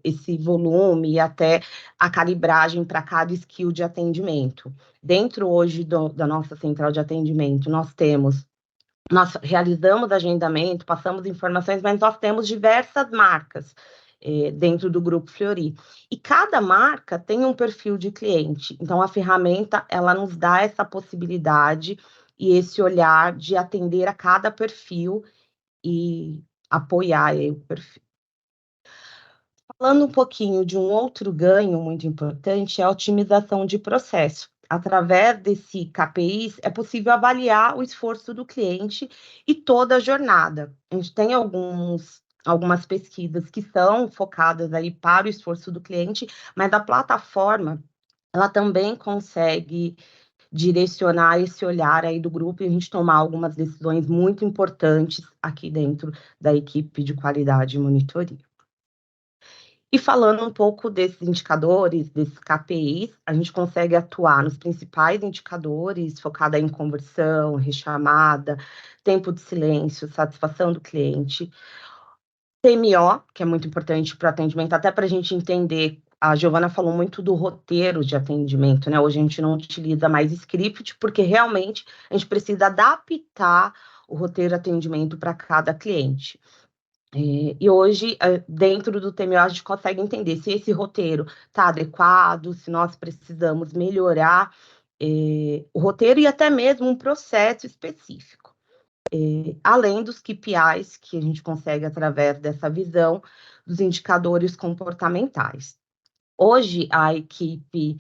esse volume e até a calibragem para cada skill de atendimento. Dentro hoje da nossa central de atendimento, nós realizamos agendamento, passamos informações, mas nós temos diversas marcas dentro do Grupo Fleury. E cada marca tem um perfil de cliente. Então, a ferramenta, ela nos dá essa possibilidade e esse olhar de atender a cada perfil e apoiar o perfil. Falando um pouquinho de um outro ganho muito importante, é a otimização de processo. Através desse KPIs, é possível avaliar o esforço do cliente e toda a jornada. A gente tem algumas pesquisas que são focadas aí para o esforço do cliente, mas a plataforma, ela também consegue direcionar esse olhar aí do grupo e a gente tomar algumas decisões muito importantes aqui dentro da equipe de qualidade e monitoria. E falando um pouco desses indicadores, desses KPIs, a gente consegue atuar nos principais indicadores, focada em conversão, rechamada, tempo de silêncio, satisfação do cliente. TMO, que é muito importante para o atendimento, até para a gente entender, a Giovana falou muito do roteiro de atendimento, né? Hoje a gente não utiliza mais script, porque realmente a gente precisa adaptar o roteiro de atendimento para cada cliente. E hoje, dentro do TMO, a gente consegue entender se esse roteiro está adequado, se nós precisamos melhorar o roteiro e até mesmo um processo específico. Além dos KPIs, que a gente consegue através dessa visão dos indicadores comportamentais. Hoje, a equipe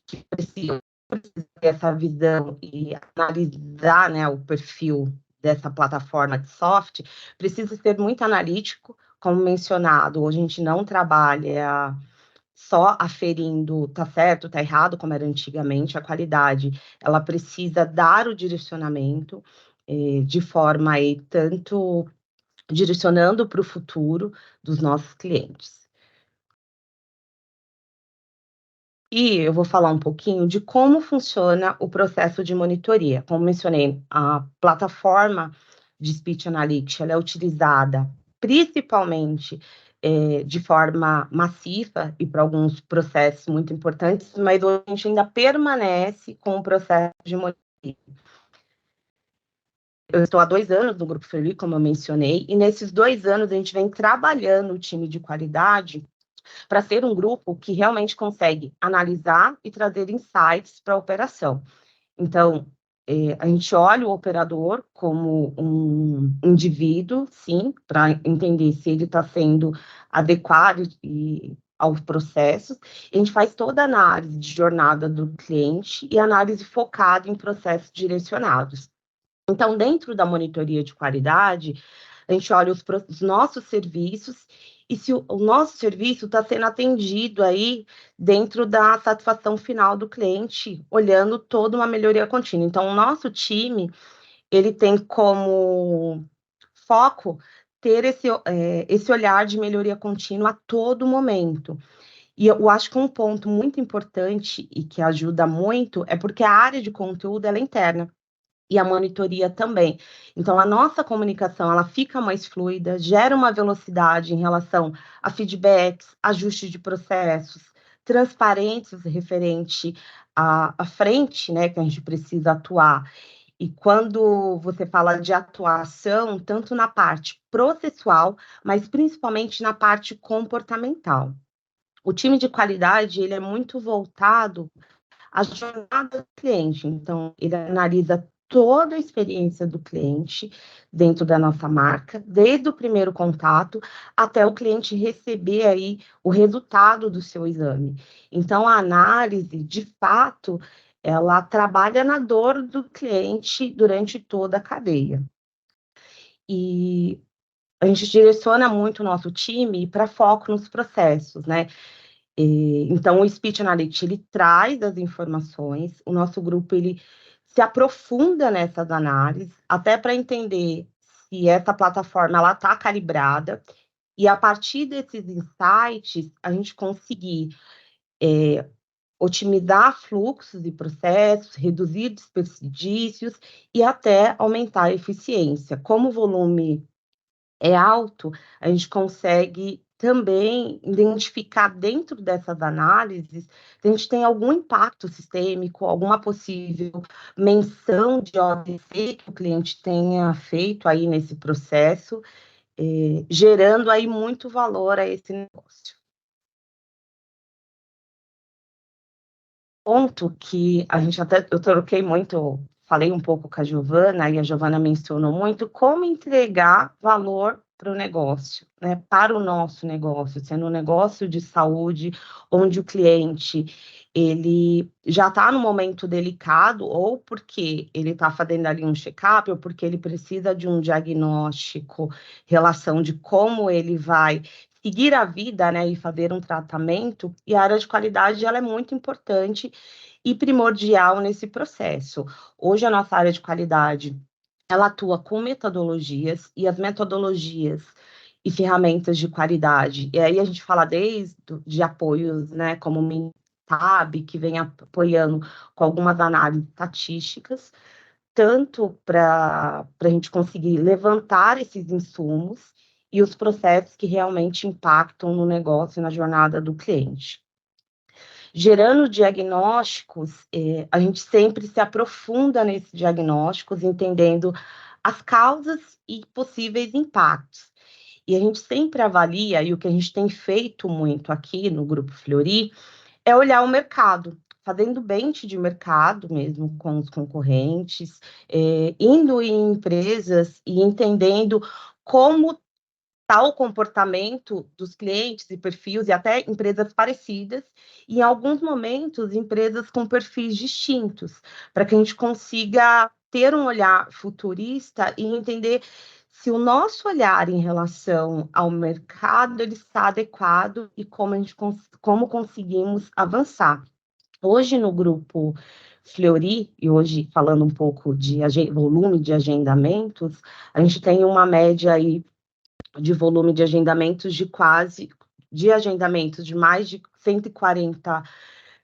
que precisa ter essa visão e analisar, né, o perfil dessa plataforma de soft, precisa ser muito analítico, como mencionado, hoje a gente não trabalha só aferindo tá certo, tá errado, como era antigamente, a qualidade, ela precisa dar o direcionamento de forma aí, tanto direcionando para o futuro dos nossos clientes. E eu vou falar um pouquinho de como funciona o processo de monitoria. Como mencionei, a plataforma de Speech Analytics ela é utilizada principalmente de forma maciça e para alguns processos muito importantes, mas hoje a gente ainda permanece com o processo de monitoria. Eu estou há 2 anos no Grupo Fleury, como eu mencionei, e nesses 2 anos a gente vem trabalhando o time de qualidade para ser um grupo que realmente consegue analisar e trazer insights para a operação. Então, a gente olha o operador como um indivíduo, sim, para entender se ele está sendo adequado aos processos. A gente faz toda a análise de jornada do cliente e análise focada em processos direcionados. Então, dentro da monitoria de qualidade, a gente olha os nossos serviços e se o nosso serviço está sendo atendido aí dentro da satisfação final do cliente, olhando toda uma melhoria contínua. Então, o nosso time, ele tem como foco ter esse olhar de melhoria contínua a todo momento. E eu acho que um ponto muito importante e que ajuda muito é porque a área de conteúdo ela é interna. E a monitoria também. Então, a nossa comunicação, ela fica mais fluida, gera uma velocidade em relação a feedbacks, ajustes de processos, transparentes referente à frente, né, que a gente precisa atuar. E quando você fala de atuação, tanto na parte processual, mas principalmente na parte comportamental. O time de qualidade, ele é muito voltado à jornada do cliente. Então, ele analisa toda a experiência do cliente dentro da nossa marca, desde o primeiro contato até o cliente receber aí o resultado do seu exame. Então, a análise, de fato, ela trabalha na dor do cliente durante toda a cadeia. E a gente direciona muito o nosso time para foco nos processos, né? Então, o Speech Analytics, ele traz as informações, o nosso grupo, ele se aprofunda nessas análises, até para entender se essa plataforma, ela está calibrada, e a partir desses insights, a gente conseguir otimizar fluxos e processos, reduzir desperdícios e até aumentar a eficiência. Como o volume é alto, a gente consegue também identificar dentro dessas análises se a gente tem algum impacto sistêmico, alguma possível menção de OTC que o cliente tenha feito aí nesse processo, gerando aí muito valor a esse negócio. Ponto que a gente até, eu troquei muito, falei um pouco com a Giovana, e a Giovana mencionou muito, como entregar valor para o negócio, né, para o nosso negócio, sendo um negócio de saúde, onde o cliente, ele já está no momento delicado, ou porque ele está fazendo ali um check-up, ou porque ele precisa de um diagnóstico, relação de como ele vai seguir a vida, né, e fazer um tratamento, e a área de qualidade, ela é muito importante e primordial nesse processo. Hoje, a nossa área de qualidade, ela atua com metodologias, e as metodologias e ferramentas de qualidade, e aí a gente fala desde de apoios, né, como o MINTAB, que vem apoiando com algumas análises estatísticas, tanto para a gente conseguir levantar esses insumos e os processos que realmente impactam no negócio e na jornada do cliente. Gerando diagnósticos, a gente sempre se aprofunda nesses diagnósticos, entendendo as causas e possíveis impactos. E a gente sempre avalia, e o que a gente tem feito muito aqui no Grupo Fleury, é olhar o mercado, fazendo bench de mercado mesmo com os concorrentes, indo em empresas e entendendo como está o comportamento dos clientes e perfis, e até empresas parecidas, e em alguns momentos, empresas com perfis distintos, para que a gente consiga ter um olhar futurista e entender se o nosso olhar em relação ao mercado ele está adequado e como conseguimos avançar. Hoje, no Grupo Fleury, e hoje falando um pouco de volume de agendamentos, a gente tem uma média aí de volume de agendamentos de mais de 140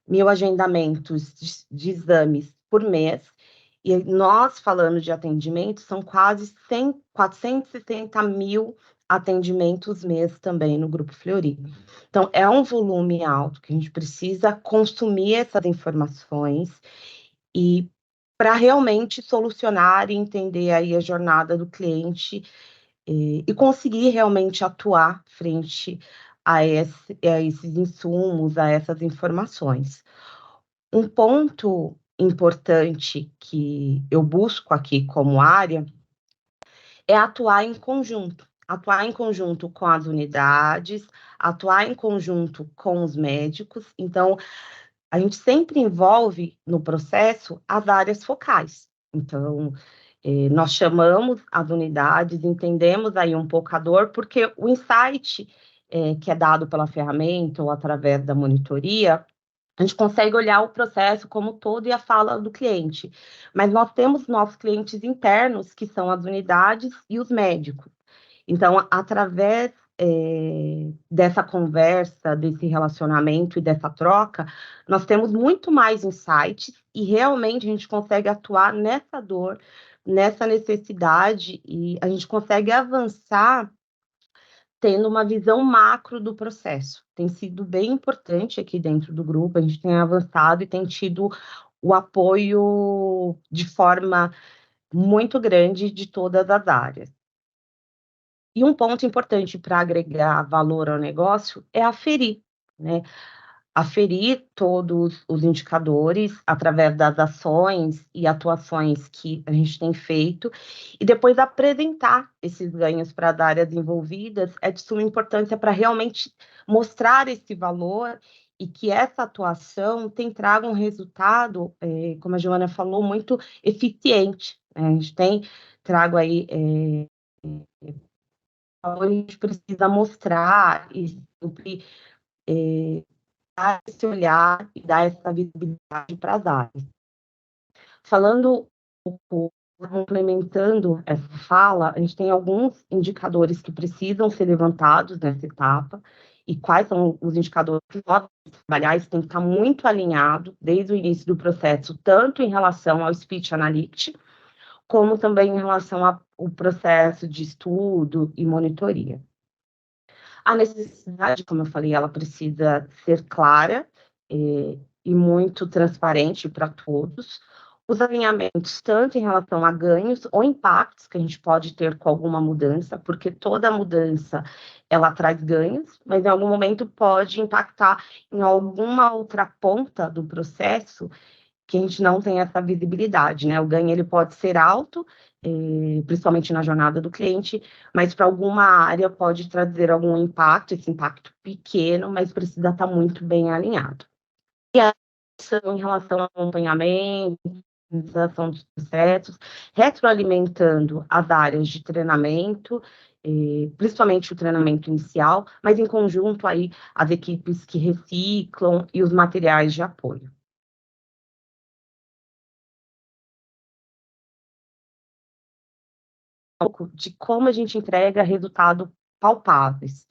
mil agendamentos de exames por mês, e nós, falando de atendimento, são quase 470 mil atendimentos mês também no Grupo Fleury. Então, é um volume alto, que a gente precisa consumir essas informações e para realmente solucionar e entender aí a jornada do cliente e conseguir realmente atuar frente a esses insumos, a essas informações. Um ponto importante que eu busco aqui como área é atuar em conjunto com as unidades, atuar em conjunto com os médicos. Então, a gente sempre envolve no processo as áreas focais. Então, nós chamamos as unidades, entendemos aí um pouco a dor, porque o insight que é dado pela ferramenta ou através da monitoria, a gente consegue olhar o processo como todo e a fala do cliente. Mas nós temos nossos clientes internos, que são as unidades e os médicos. Então, através dessa conversa, desse relacionamento e dessa troca, nós temos muito mais insights e realmente a gente consegue atuar nessa dor, nessa necessidade, e a gente consegue avançar tendo uma visão macro do processo. Tem sido bem importante aqui dentro do grupo, a gente tem avançado e tem tido o apoio de forma muito grande de todas as áreas. E um ponto importante para agregar valor ao negócio é aferir, né? Aferir todos os indicadores através das ações e atuações que a gente tem feito e depois apresentar esses ganhos para as áreas envolvidas é de suma importância para realmente mostrar esse valor e que essa atuação traga um resultado, como a Joana falou, muito eficiente, né? A gente tem trago aí a gente precisa mostrar e sempre dar esse olhar e dar essa visibilidade para as áreas. Falando um pouco, complementando essa fala, a gente tem alguns indicadores que precisam ser levantados nessa etapa, e quais são os indicadores que nós vamos trabalhar, isso tem que estar muito alinhado desde o início do processo, tanto em relação ao Speech Analytics, como também em relação ao processo de estudo e monitoria. A necessidade, como eu falei, ela precisa ser clara e muito transparente para todos. Os alinhamentos, tanto em relação a ganhos ou impactos que a gente pode ter com alguma mudança, porque toda mudança, ela traz ganhos, mas em algum momento pode impactar em alguma outra ponta do processo que a gente não tem essa visibilidade, né? O ganho, ele pode ser alto, principalmente na jornada do cliente, mas para alguma área pode trazer algum impacto, esse impacto pequeno, mas precisa estar muito bem alinhado. E a ação em relação ao acompanhamento, organização dos processos, retroalimentando as áreas de treinamento, principalmente o treinamento inicial, mas em conjunto aí as equipes que reciclam e os materiais de apoio. De como a gente entrega resultados palpáveis.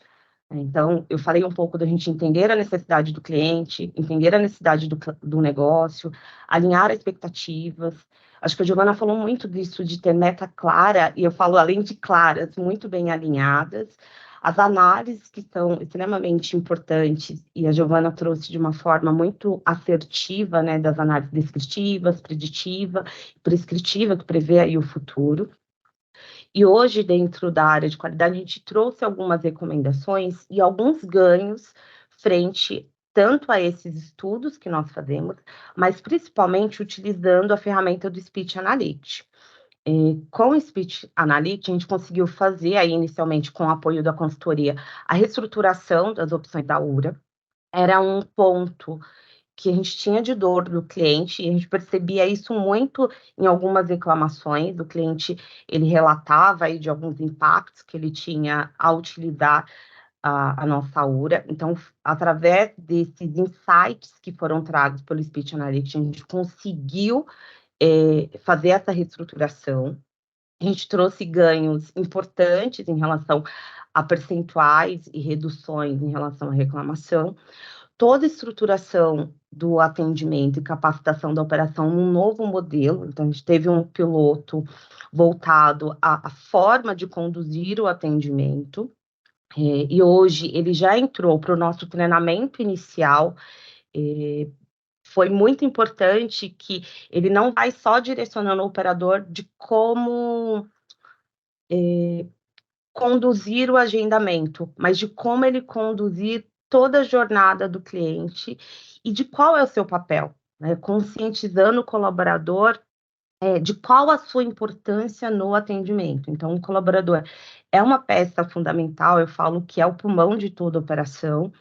Então, eu falei um pouco da gente entender a necessidade do cliente, entender a necessidade do negócio, alinhar expectativas. Acho que a Giovana falou muito disso, de ter meta clara, e eu falo, além de claras, muito bem alinhadas. As análises que são extremamente importantes, e a Giovana trouxe de uma forma muito assertiva, né, das análises descritivas, preditiva, prescritiva, que prevê aí o futuro. E hoje, dentro da área de qualidade, a gente trouxe algumas recomendações e alguns ganhos frente tanto a esses estudos que nós fazemos, mas principalmente utilizando a ferramenta do Speech Analytics. Com o Speech Analytics, a gente conseguiu fazer, aí, inicialmente, com o apoio da consultoria, a reestruturação das opções da URA. Era um ponto que a gente tinha de dor do cliente, e a gente percebia isso muito em algumas reclamações. Do cliente, ele relatava aí de alguns impactos que ele tinha ao utilizar a nossa URA. Então, através desses insights que foram trazidos pelo Speech Analytics, a gente conseguiu fazer essa reestruturação. A gente trouxe ganhos importantes em relação a percentuais e reduções em relação à reclamação. Toda a estruturação do atendimento e capacitação da operação num novo modelo. Então, a gente teve um piloto voltado à forma de conduzir o atendimento, e hoje ele já entrou para o nosso treinamento inicial. Foi muito importante que ele não vai só direcionando o operador de como conduzir o agendamento, mas de como ele conduzir toda a jornada do cliente e de qual é o seu papel, né? Conscientizando o colaborador de qual a sua importância no atendimento. Então, o colaborador é uma peça fundamental, eu falo que é o pulmão de toda a operação,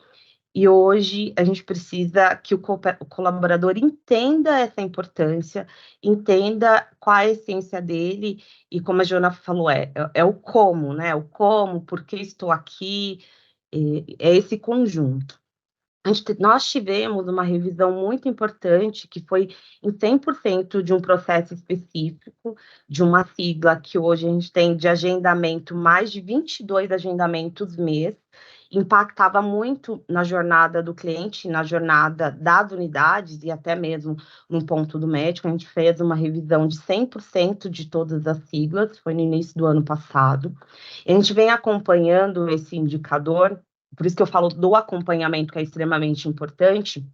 e hoje a gente precisa que o colaborador entenda essa importância, entenda qual é a essência dele, e como a Joana falou, é o como, né? O como, por que estou aqui, é esse conjunto. Nós tivemos uma revisão muito importante, que foi em 100% de um processo específico, de uma sigla que hoje a gente tem de agendamento, mais de 22 agendamentos mês, impactava muito na jornada do cliente, na jornada das unidades e até mesmo no ponto do médico. A gente fez uma revisão de 100% de todas as siglas, foi no início do ano passado. E a gente vem acompanhando esse indicador, por isso que eu falo do acompanhamento, que é extremamente importante,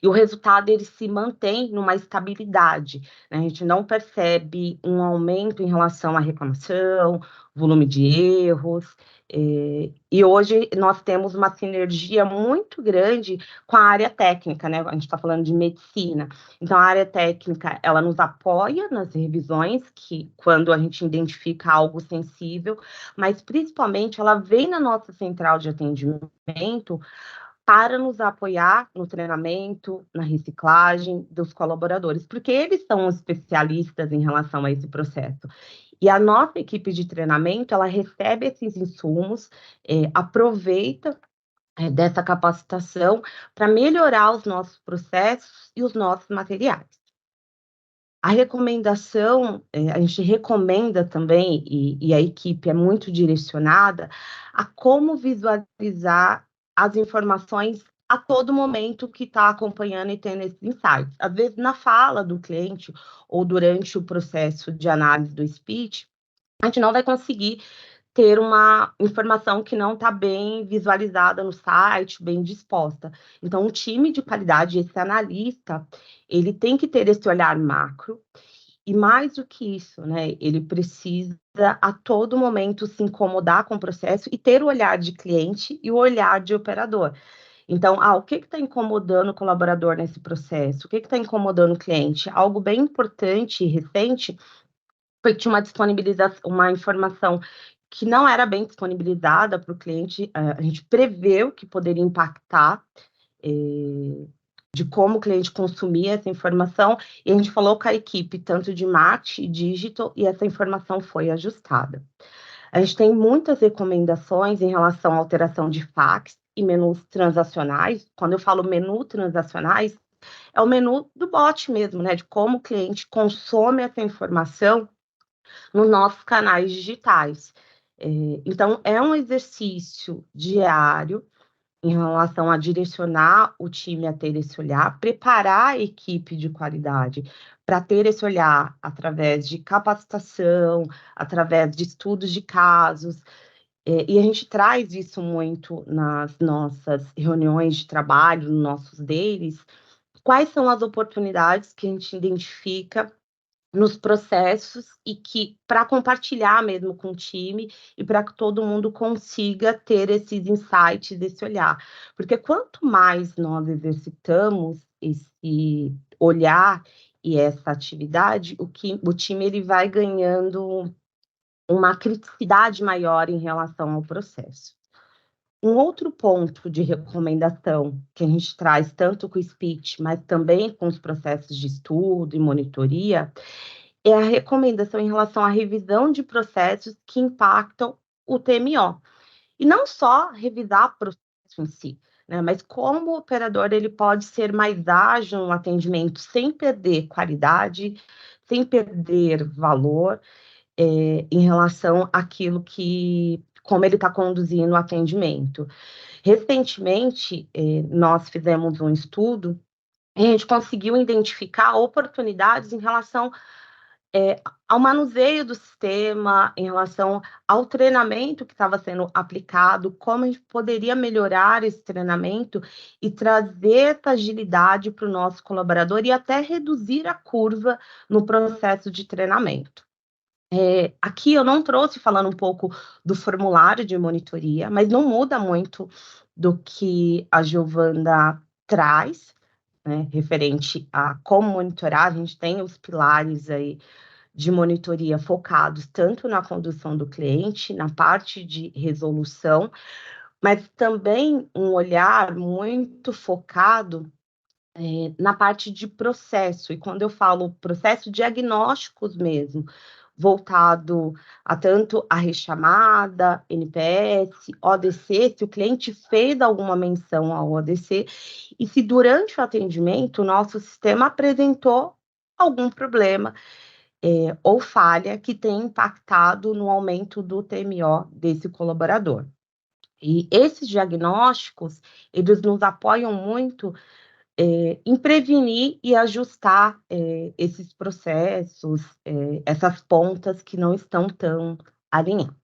e o resultado ele se mantém numa estabilidade, né? A gente não percebe um aumento em relação à reclamação, volume de erros, e hoje nós temos uma sinergia muito grande com a área técnica, né? A gente está falando de medicina, então a área técnica, ela nos apoia nas revisões, que quando a gente identifica algo sensível, mas principalmente ela vem na nossa central de atendimento para nos apoiar no treinamento, na reciclagem dos colaboradores, porque eles são os especialistas em relação a esse processo. E a nossa equipe de treinamento, ela recebe esses insumos, aproveita dessa capacitação para melhorar os nossos processos e os nossos materiais. A recomendação, a gente recomenda também, e a equipe é muito direcionada, a como visualizar as informações a todo momento que está acompanhando e tendo esses insights. Às vezes, na fala do cliente ou durante o processo de análise do speech, a gente não vai conseguir ter uma informação que não está bem visualizada no site, bem disposta. Então, o time de qualidade, esse analista, ele tem que ter esse olhar macro, e mais do que isso, né, ele precisa a todo momento se incomodar com o processo e ter o olhar de cliente e o olhar de operador. Então, o que está incomodando o colaborador nesse processo? O que está incomodando o cliente? Algo bem importante e recente foi que tinha uma disponibilização, uma informação que não era bem disponibilizada para o cliente, a gente preveu que poderia impactar de como o cliente consumia essa informação, e a gente falou com a equipe, tanto de marketing e digital, e essa informação foi ajustada. A gente tem muitas recomendações em relação à alteração de fax e menus transacionais. Quando eu falo menu transacionais, é o menu do bot mesmo, né? De como o cliente consome essa informação nos nossos canais digitais. Então, é um exercício diário em relação a direcionar o time a ter esse olhar, preparar a equipe de qualidade para ter esse olhar através de capacitação, através de estudos de casos, e a gente traz isso muito nas nossas reuniões de trabalho, nos nossos dailies. Quais são as oportunidades que a gente identifica nos processos e que para compartilhar mesmo com o time e para que todo mundo consiga ter esses insights, esse olhar. Porque quanto mais nós exercitamos esse olhar e essa atividade, o time ele vai ganhando uma criticidade maior em relação ao processo. Um outro ponto de recomendação que a gente traz tanto com o speech, mas também com os processos de estudo e monitoria, é a recomendação em relação à revisão de processos que impactam o TMO. E não só revisar o processo em si, né, mas como o operador ele pode ser mais ágil no atendimento sem perder qualidade, sem perder valor, em relação àquilo que, como ele está conduzindo o atendimento. Recentemente, nós fizemos um estudo e a gente conseguiu identificar oportunidades em relação ao manuseio do sistema, em relação ao treinamento que estava sendo aplicado, como a gente poderia melhorar esse treinamento e trazer essa agilidade para o nosso colaborador e até reduzir a curva no processo de treinamento. Aqui eu não trouxe falando um pouco do formulário de monitoria, mas não muda muito do que a Giovana traz, né, referente a como monitorar. A gente tem os pilares aí de monitoria focados tanto na condução do cliente, na parte de resolução, mas também um olhar muito focado na parte de processo. E quando eu falo processo, diagnósticos mesmo, voltado a tanto a rechamada, NPS, ODC, se o cliente fez alguma menção ao ODC, e se durante o atendimento o nosso sistema apresentou algum problema ou falha que tem impactado no aumento do TMO desse colaborador. E esses diagnósticos, eles nos apoiam muito em prevenir e ajustar esses processos, essas pontas que não estão tão alinhadas.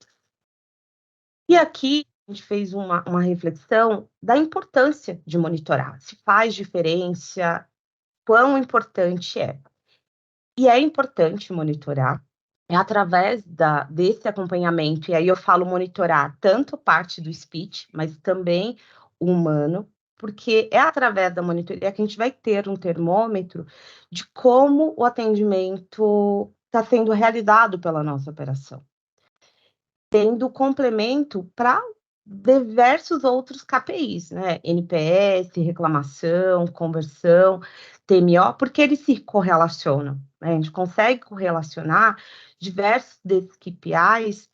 E aqui a gente fez uma reflexão da importância de monitorar, se faz diferença, quão importante é. E é importante monitorar, através desse acompanhamento, e aí eu falo monitorar tanto parte do speech, mas também o humano, porque é através da monitoria que a gente vai ter um termômetro de como o atendimento está sendo realizado pela nossa operação, tendo complemento para diversos outros KPIs, né? NPS, reclamação, conversão, TMO, porque eles se correlacionam, né? A gente consegue correlacionar diversos desses KPIs,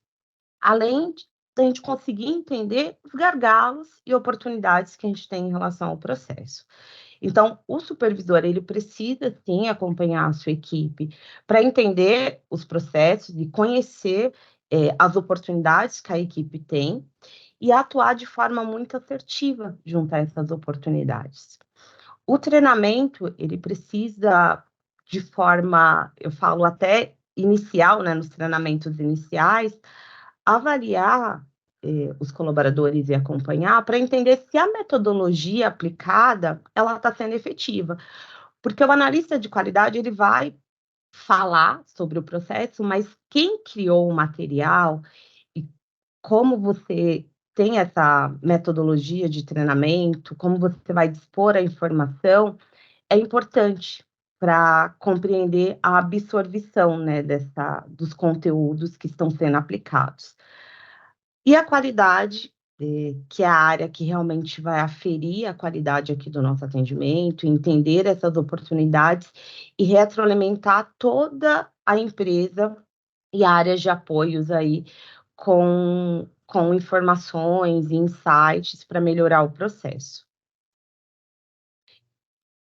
além de a gente conseguir entender os gargalos e oportunidades que a gente tem em relação ao processo. Então, o supervisor, ele precisa, sim, acompanhar a sua equipe para entender os processos e conhecer as oportunidades que a equipe tem e atuar de forma muito assertiva junto a essas oportunidades. O treinamento, ele precisa, de forma, eu falo até inicial, né, nos treinamentos iniciais, avaliar os colaboradores e acompanhar para entender se a metodologia aplicada ela está sendo efetiva. Porque o analista de qualidade ele vai falar sobre o processo, mas quem criou o material e como você tem essa metodologia de treinamento, como você vai dispor a informação, é importante para compreender a absorção, né, dos conteúdos que estão sendo aplicados. E a qualidade, que é a área que realmente vai aferir a qualidade aqui do nosso atendimento, entender essas oportunidades e retroalimentar toda a empresa e áreas de apoios aí com informações e insights para melhorar o processo.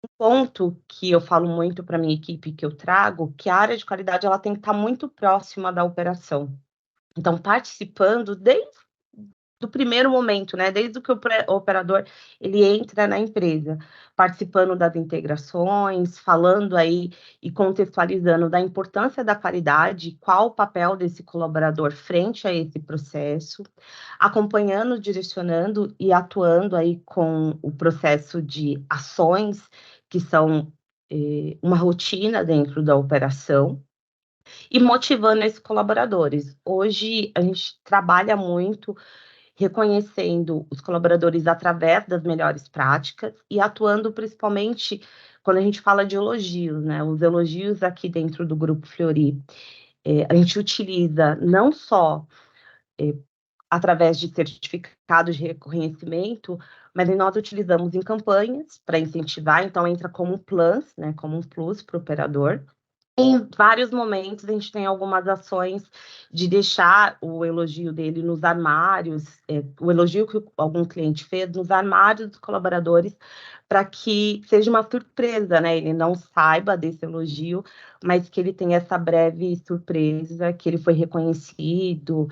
Um ponto que eu falo muito para minha equipe, que eu trago, que a área de qualidade ela tem que estar muito próxima da operação. Então, participando desde do primeiro momento, né, desde que o operador ele entra na empresa, participando das integrações, falando aí e contextualizando da importância da qualidade, qual o papel desse colaborador frente a esse processo, acompanhando, direcionando e atuando aí com o processo de ações que são uma rotina dentro da operação, e motivando esses colaboradores. Hoje, a gente trabalha muito reconhecendo os colaboradores através das melhores práticas e atuando principalmente quando a gente fala de elogios, né? Os elogios aqui dentro do Grupo Fleury, a gente utiliza não só através de certificados de reconhecimento, mas nós utilizamos em campanhas para incentivar, então entra como um plus, né? Como um plus para o operador. Em vários momentos, a gente tem algumas ações de deixar o elogio dele nos armários, o elogio que algum cliente fez nos armários dos colaboradores, para que seja uma surpresa, né? Ele não saiba desse elogio, mas que ele tenha essa breve surpresa, que ele foi reconhecido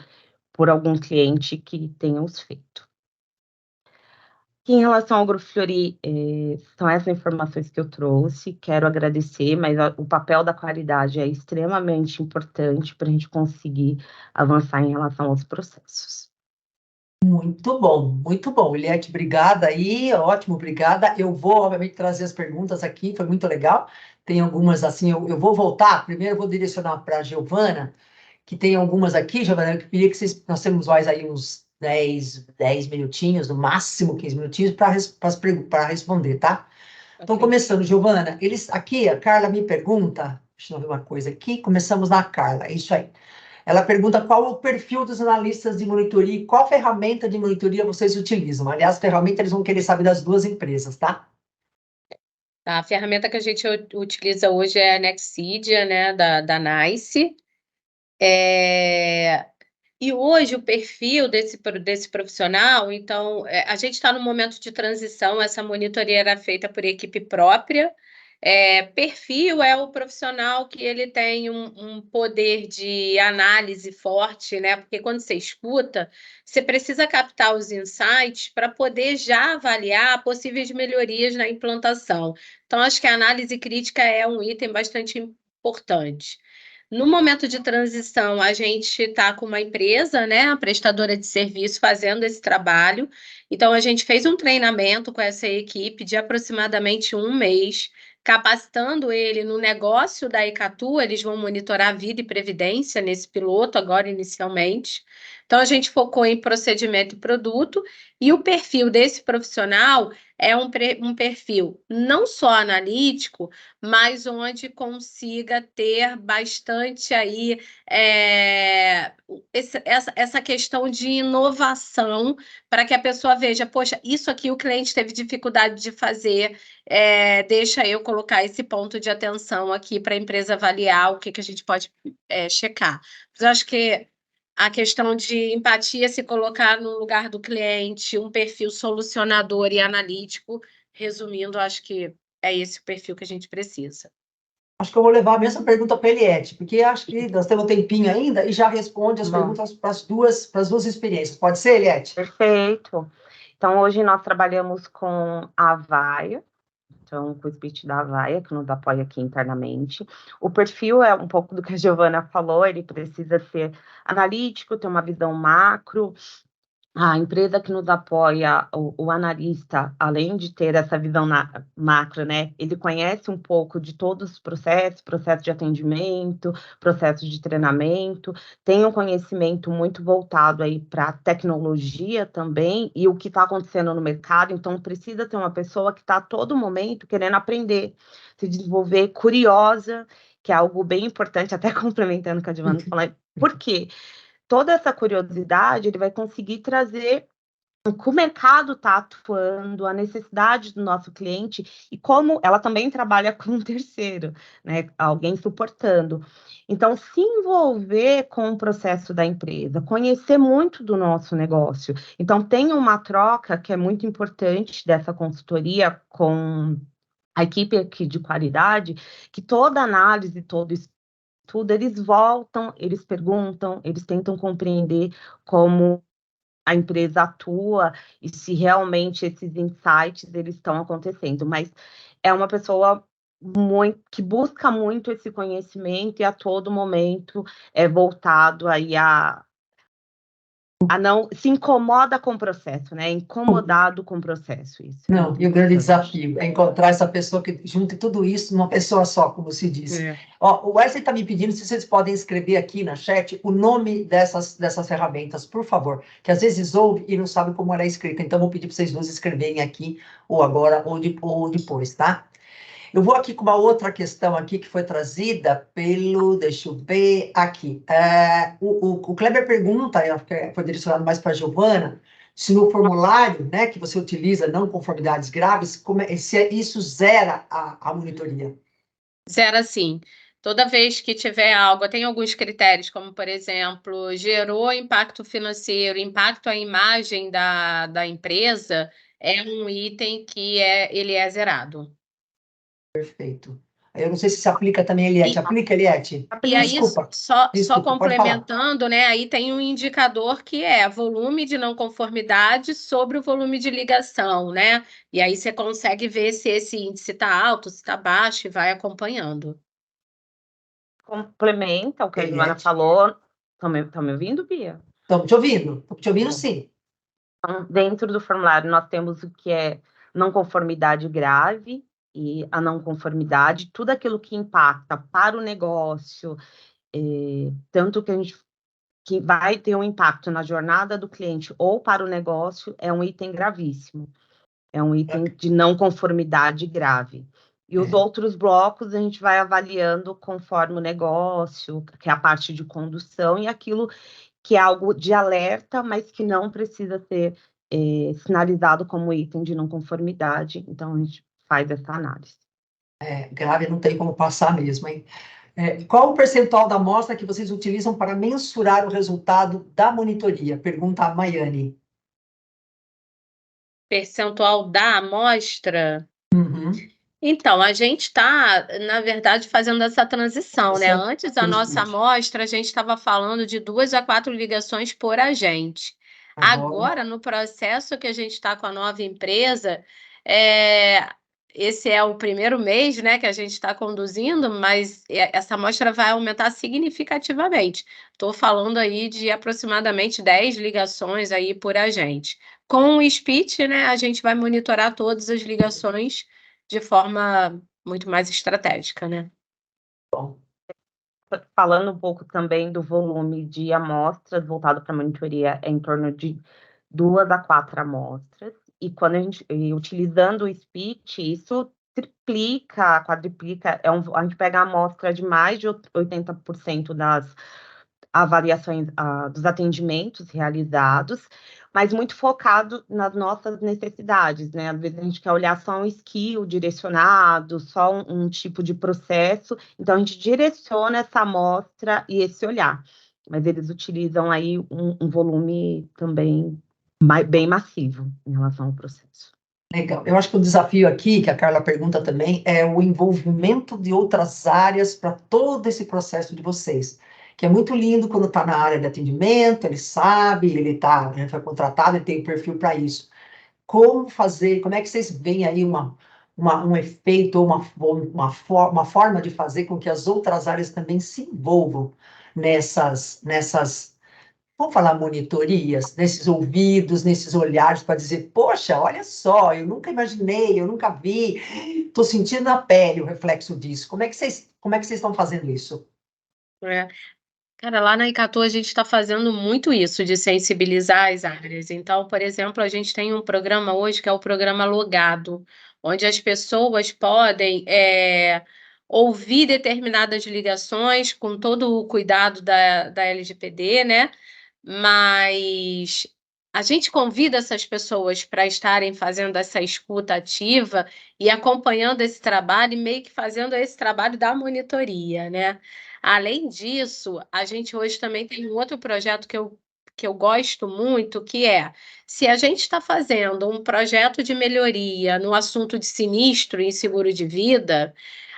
por algum cliente que tenha os feito. Em relação ao Grupo Fleury, são essas informações que eu trouxe. Quero agradecer, mas o papel da qualidade é extremamente importante para a gente conseguir avançar em relação aos processos. Muito bom, Eliette, obrigada aí, ótimo, obrigada. Eu vou, obviamente, trazer as perguntas aqui, foi muito legal. Tem algumas assim, eu vou voltar, primeiro eu vou direcionar para a Giovana, que tem algumas aqui, Giovana, eu queria que nós temos mais aí uns 10 minutinhos, no máximo 15 minutinhos, para responder, tá? Então, começando, Giovana, aqui, a Carla me pergunta, deixa eu ver uma coisa aqui, começamos na Carla, é isso aí. Ela pergunta qual é o perfil dos analistas de monitoria e qual ferramenta de monitoria vocês utilizam. Aliás, ferramenta eles vão querer saber das duas empresas, tá? A ferramenta que a gente utiliza hoje é a Nexidia, né, da NICE. E hoje o perfil desse profissional, então, a gente está no momento de transição, essa monitoria era feita por equipe própria. Perfil é o profissional que ele tem um poder de análise forte, né? Porque quando você escuta, você precisa captar os insights para poder já avaliar possíveis melhorias na implantação. Então, acho que a análise crítica é um item bastante importante. No momento de transição, a gente está com uma empresa, né, a prestadora de serviço, fazendo esse trabalho. Então, a gente fez um treinamento com essa equipe de aproximadamente 1 mês, capacitando ele no negócio da Icatu. Eles vão monitorar vida e previdência nesse piloto, agora inicialmente. Então, a gente focou em procedimento e produto, e o perfil desse profissional é um perfil não só analítico, mas onde consiga ter bastante aí essa questão de inovação, para que a pessoa veja, poxa, isso aqui o cliente teve dificuldade de fazer, deixa eu colocar esse ponto de atenção aqui para a empresa avaliar o que a gente pode checar. Mas eu acho que a questão de empatia, se colocar no lugar do cliente, um perfil solucionador e analítico, resumindo, acho que é esse o perfil que a gente precisa. Acho que eu vou levar a mesma pergunta para a Eliette, porque acho que nós temos um tempinho ainda e já responde as perguntas para as duas experiências. Pode ser, Eliette? Perfeito. Então, hoje nós trabalhamos com a Avaia, então, com o speech da Avaia, que nos apoia aqui internamente. O perfil é um pouco do que a Giovana falou, ele precisa ser analítico, ter uma visão macro. A empresa que nos apoia, o analista, além de ter essa visão macro, né, ele conhece um pouco de todos os processos, processo de atendimento, processo de treinamento, tem um conhecimento muito voltado aí para tecnologia também e o que está acontecendo no mercado, então precisa ter uma pessoa que está a todo momento querendo aprender, se desenvolver, curiosa, que é algo bem importante, até complementando o que a Giovana falou, por quê? Toda essa curiosidade, ele vai conseguir trazer o que o mercado está atuando, a necessidade do nosso cliente e como ela também trabalha com um terceiro, né? Alguém suportando. Então, se envolver com o processo da empresa, conhecer muito do nosso negócio. Então, tem uma troca que é muito importante dessa consultoria com a equipe aqui de qualidade, que toda análise, todo tudo, eles voltam, eles perguntam, eles tentam compreender como a empresa atua e se realmente esses insights eles estão acontecendo, mas é uma pessoa que busca muito esse conhecimento e a todo momento é voltado aí a não se incomoda com o processo, né? Incomodado com o processo, isso. Não, e o grande desafio é encontrar essa pessoa que junte tudo isso numa pessoa só, como se diz. Ó, o Wesley está me pedindo se vocês podem escrever aqui na chat o nome dessas ferramentas, por favor, que às vezes ouve e não sabe como ela é escrita, então vou pedir para vocês dois escreverem aqui, ou agora, ou depois, tá? Eu vou aqui com uma outra questão aqui que foi trazida pelo, deixa eu ver, aqui. O Kleber pergunta, foi direcionado mais para a Giovana, se no formulário, né, que você utiliza não conformidades graves, se isso zera a monitoria. Zera sim. Toda vez que tiver algo, tem alguns critérios, como, por exemplo, gerou impacto financeiro, impacto à imagem da empresa, é um item que ele é zerado. Perfeito. Eu não sei se aplica também, Eliette. Aplica, Eliette? E aí, Desculpa, só complementando, né? Aí tem um indicador que é volume de não conformidade sobre o volume de ligação, né? E aí você consegue ver se esse índice está alto, se está baixo e vai acompanhando. Complementa o que a Giovana falou. Estão me ouvindo, Bia? Estamos te ouvindo sim. Então, dentro do formulário, nós temos o que é não conformidade grave e a não conformidade, tudo aquilo que impacta para o negócio, tanto que vai ter um impacto na jornada do cliente ou para o negócio, é um item gravíssimo. É um item de não conformidade grave. E os outros blocos a gente vai avaliando conforme o negócio, que é a parte de condução, e aquilo que é algo de alerta, mas que não precisa ser sinalizado como item de não conformidade. Então, a gente faz essa análise. Grave não tem como passar mesmo, hein? Qual o percentual da amostra que vocês utilizam para mensurar o resultado da monitoria? Pergunta a Maiane. Percentual da amostra? Uhum. Então, a gente está, na verdade, fazendo essa transição, né? Antes da nossa amostra, a gente estava falando de 2 a 4 ligações por agente. Agora, no processo que a gente está com a nova empresa, esse é o primeiro mês, né, que a gente está conduzindo, mas essa amostra vai aumentar significativamente. Estou falando aí de aproximadamente 10 ligações aí por agente. Com o speech, né, a gente vai monitorar todas as ligações de forma muito mais estratégica, né? Bom. Falando um pouco também do volume de amostras voltado para a monitoria, é em torno de 2 a 4 amostras, e quando utilizando o speech, isso triplica, quadriplica, a gente pega a amostra de mais de 80% das avaliações, dos atendimentos realizados, mas muito focado nas nossas necessidades, né? Às vezes a gente quer olhar só um skill direcionado, só um tipo de processo, então a gente direciona essa amostra e esse olhar, mas eles utilizam aí um volume também bem massivo em relação ao processo. Legal. Eu acho que o desafio aqui, que a Carla pergunta também, é o envolvimento de outras áreas para todo esse processo de vocês. Que é muito lindo quando está na área de atendimento, ele sabe, ele foi contratado, ele tem perfil para isso. Como fazer, como é que vocês veem aí um efeito, ou uma forma de fazer com que as outras áreas também se envolvam nessas vamos falar monitorias, nesses ouvidos, nesses olhares, para dizer, poxa, olha só, eu nunca imaginei, eu nunca vi, estou sentindo na pele o reflexo disso. Como é que vocês estão fazendo isso? É. Cara, lá na Icatu a gente está fazendo muito isso, de sensibilizar as áreas. Então, por exemplo, a gente tem um programa hoje que é o programa Logado, onde as pessoas podem ouvir determinadas ligações com todo o cuidado da LGPD, né? Mas a gente convida essas pessoas para estarem fazendo essa escuta ativa e acompanhando esse trabalho e meio que fazendo esse trabalho da monitoria, né? Além disso, a gente hoje também tem um outro projeto que eu gosto muito, que é, se a gente está fazendo um projeto de melhoria no assunto de sinistro e seguro de vida,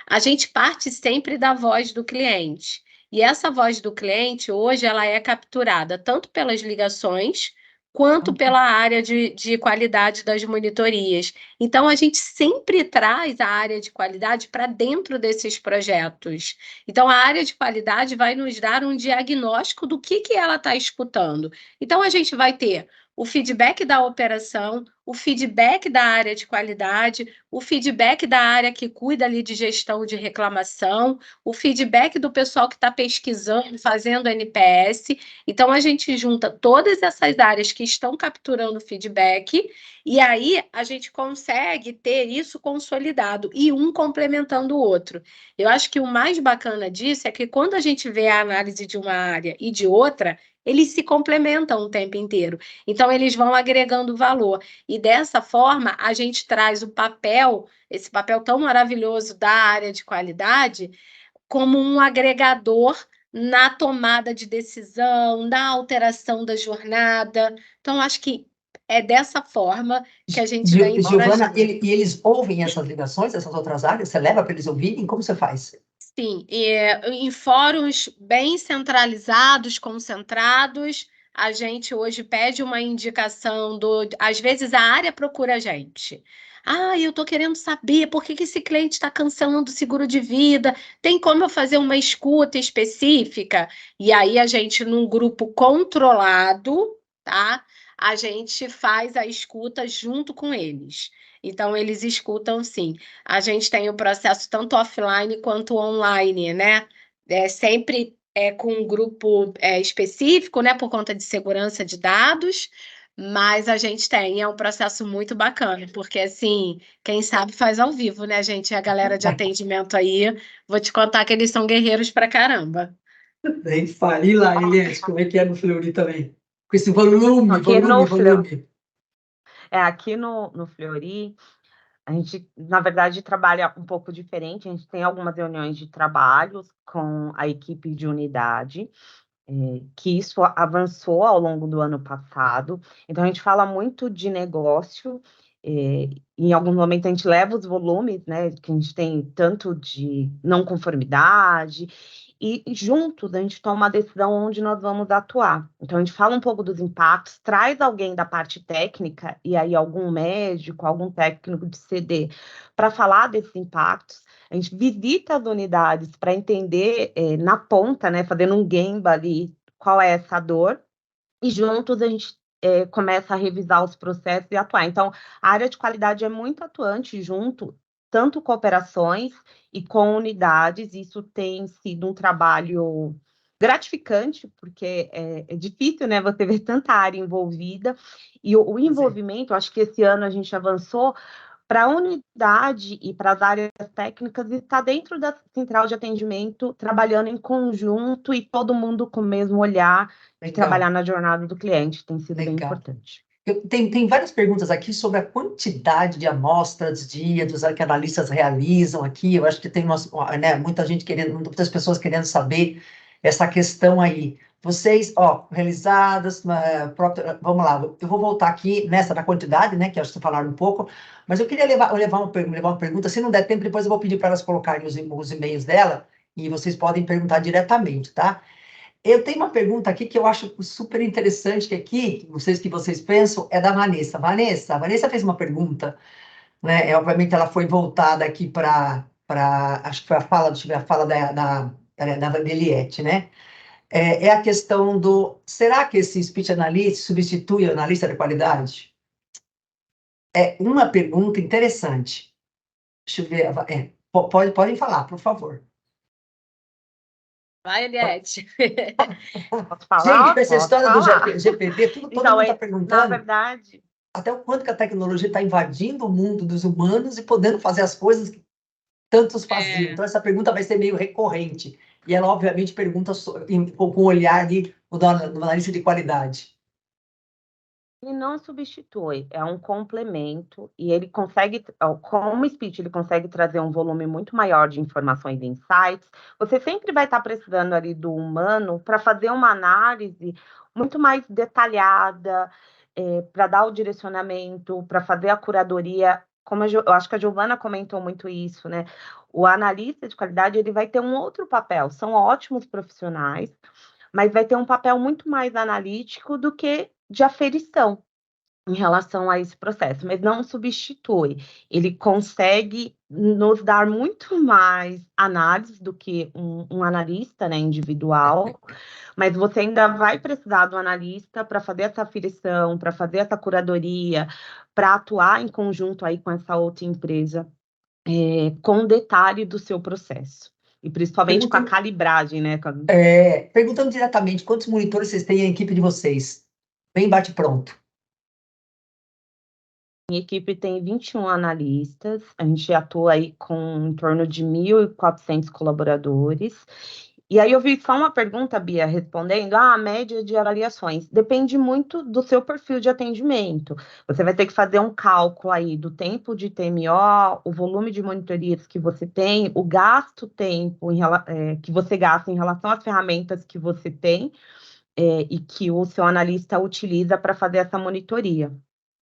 a gente parte sempre da voz do cliente. E essa voz do cliente, hoje, ela é capturada tanto pelas ligações, quanto pela área de qualidade das monitorias. Então, a gente sempre traz a área de qualidade para dentro desses projetos. Então, a área de qualidade vai nos dar um diagnóstico do que ela está escutando. Então, a gente vai ter o feedback da operação, o feedback da área de qualidade, o feedback da área que cuida ali de gestão de reclamação, o feedback do pessoal que está pesquisando, fazendo NPS. Então, a gente junta todas essas áreas que estão capturando feedback e aí a gente consegue ter isso consolidado e um complementando o outro. Eu acho que o mais bacana disso é que quando a gente vê a análise de uma área e de outra, eles se complementam o tempo inteiro. Então, eles vão agregando valor. E dessa forma, a gente traz o papel, esse papel tão maravilhoso da área de qualidade, como um agregador na tomada de decisão, na alteração da jornada. Então, acho que é dessa forma que a gente vem Giovana, interagindo. e eles ouvem essas ligações, essas outras áreas? Você leva para eles ouvirem? Como você faz? Sim, em fóruns bem centralizados, concentrados, a gente hoje pede uma indicação às vezes a área procura a gente. Ah, eu estou querendo saber por que esse cliente está cancelando o seguro de vida. Tem como eu fazer uma escuta específica? E aí a gente, num grupo controlado, tá? A gente faz a escuta junto com eles. Então, eles escutam sim. A gente tem o processo tanto offline quanto online, né? Sempre com um grupo específico, né? Por conta de segurança de dados, mas a gente é um processo muito bacana, porque assim, quem sabe faz ao vivo, né, gente? A galera de atendimento aí, vou te contar que eles são guerreiros pra caramba. Nem fale. E lá, Eliane, como é que é no Fleury também? Com esse volume, Aqui volume, no volume. aqui no Fleury, a gente, na verdade, trabalha um pouco diferente. A gente tem algumas reuniões de trabalhos com a equipe de unidade, que isso avançou ao longo do ano passado. Então, a gente fala muito de negócio. Em algum momento, a gente leva os volumes, né, que a gente tem tanto de não conformidade, e juntos a gente toma uma decisão onde nós vamos atuar. Então, a gente fala um pouco dos impactos, traz alguém da parte técnica, e aí algum médico, algum técnico de CD, para falar desses impactos. A gente visita as unidades para entender na ponta, né, fazendo um Gemba ali, qual é essa dor, e juntos a gente começa a revisar os processos e atuar. Então, a área de qualidade é muito atuante junto, tanto com operações e com unidades. Isso tem sido um trabalho gratificante, porque é difícil, né, você ver tanta área envolvida, e o envolvimento, acho que esse ano a gente avançou, para a unidade e para as áreas técnicas, está dentro da central de atendimento, trabalhando em conjunto e todo mundo com o mesmo olhar de Legal, trabalhar na jornada do cliente, tem sido bem legal. importante. Tem várias perguntas aqui sobre a quantidade de amostras diárias que analistas realizam aqui. Eu acho que tem muita gente querendo, muitas pessoas querendo saber essa questão aí. Vocês, ó, realizadas, vamos lá, eu vou voltar aqui nessa da quantidade, né, que acho que vocês falaram um pouco, mas eu queria levar uma pergunta, se não der tempo, depois eu vou pedir para elas colocarem os e-mails dela, e vocês podem perguntar diretamente, tá? Eu tenho uma pergunta aqui que eu acho super interessante, que aqui, não sei o que vocês pensam, é da Vanessa. A Vanessa fez uma pergunta, né, obviamente ela foi voltada aqui acho que foi a fala, deixa eu ver, a fala da Eliette, né? É a questão será que esse speech analyst substitui o analista de qualidade? É uma pergunta interessante. Deixa eu ver, podem falar, por favor. Vai, Eliette. Posso falar? Gente, essa Posso história falar. do GPT, todo Então, mundo está na perguntando verdade, até o quanto que a tecnologia está invadindo o mundo dos humanos e podendo fazer as coisas que tantos faziam. Então, essa pergunta vai ser meio recorrente. E ela, obviamente, pergunta com o olhar ali do analista de qualidade. ele não substitui, é um complemento, e ele consegue, como speech, ele consegue trazer um volume muito maior de informações e insights. Você sempre vai estar precisando ali do humano para fazer uma análise muito mais detalhada, para dar o direcionamento, para fazer a curadoria. Como eu acho que a Giovana comentou muito isso, né? O analista de qualidade, ele vai ter um outro papel. São ótimos profissionais, mas vai ter um papel muito mais analítico do que de aferição em relação a esse processo, mas não substitui. Ele consegue nos dar muito mais análise do que um analista, né, individual, mas você ainda vai precisar do analista para fazer essa aferição, para fazer essa curadoria, para atuar em conjunto aí com essa outra empresa, com detalhe do seu processo. E principalmente com a calibragem, né? Perguntando diretamente, quantos monitores vocês têm em equipe de vocês? Bem bate-pronto. Minha equipe tem 21 analistas, a gente atua aí com em torno de 1.400 colaboradores. E aí eu vi só uma pergunta, Bia, respondendo, a média de avaliações. Depende muito do seu perfil de atendimento. Você vai ter que fazer um cálculo aí do tempo de TMO, o volume de monitorias que você tem, o gasto tempo que você gasta em relação às ferramentas que você tem, e que o seu analista utiliza para fazer essa monitoria.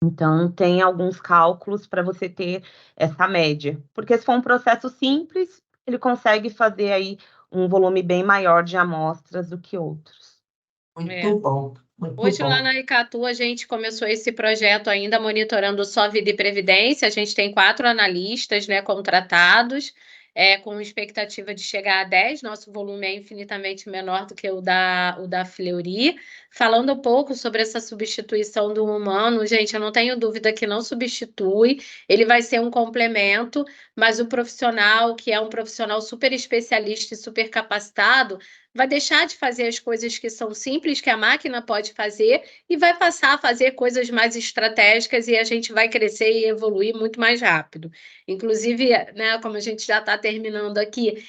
Então, tem alguns cálculos para você ter essa média. Porque se for um processo simples, ele consegue fazer aí um volume bem maior de amostras do que outros. Muito bom, muito Hoje, bom. lá na Icatu, a gente começou esse projeto ainda monitorando só vida e previdência. A gente tem 4 analistas, né, contratados, com expectativa de chegar a 10. Nosso volume é infinitamente menor do que o da Fleury. Falando um pouco sobre essa substituição do humano, gente, eu não tenho dúvida que não substitui. Ele vai ser um complemento, mas o profissional, que é um profissional super especialista e super capacitado, vai deixar de fazer as coisas que são simples, que a máquina pode fazer, e vai passar a fazer coisas mais estratégicas e a gente vai crescer e evoluir muito mais rápido. Inclusive, né, como a gente já está terminando aqui,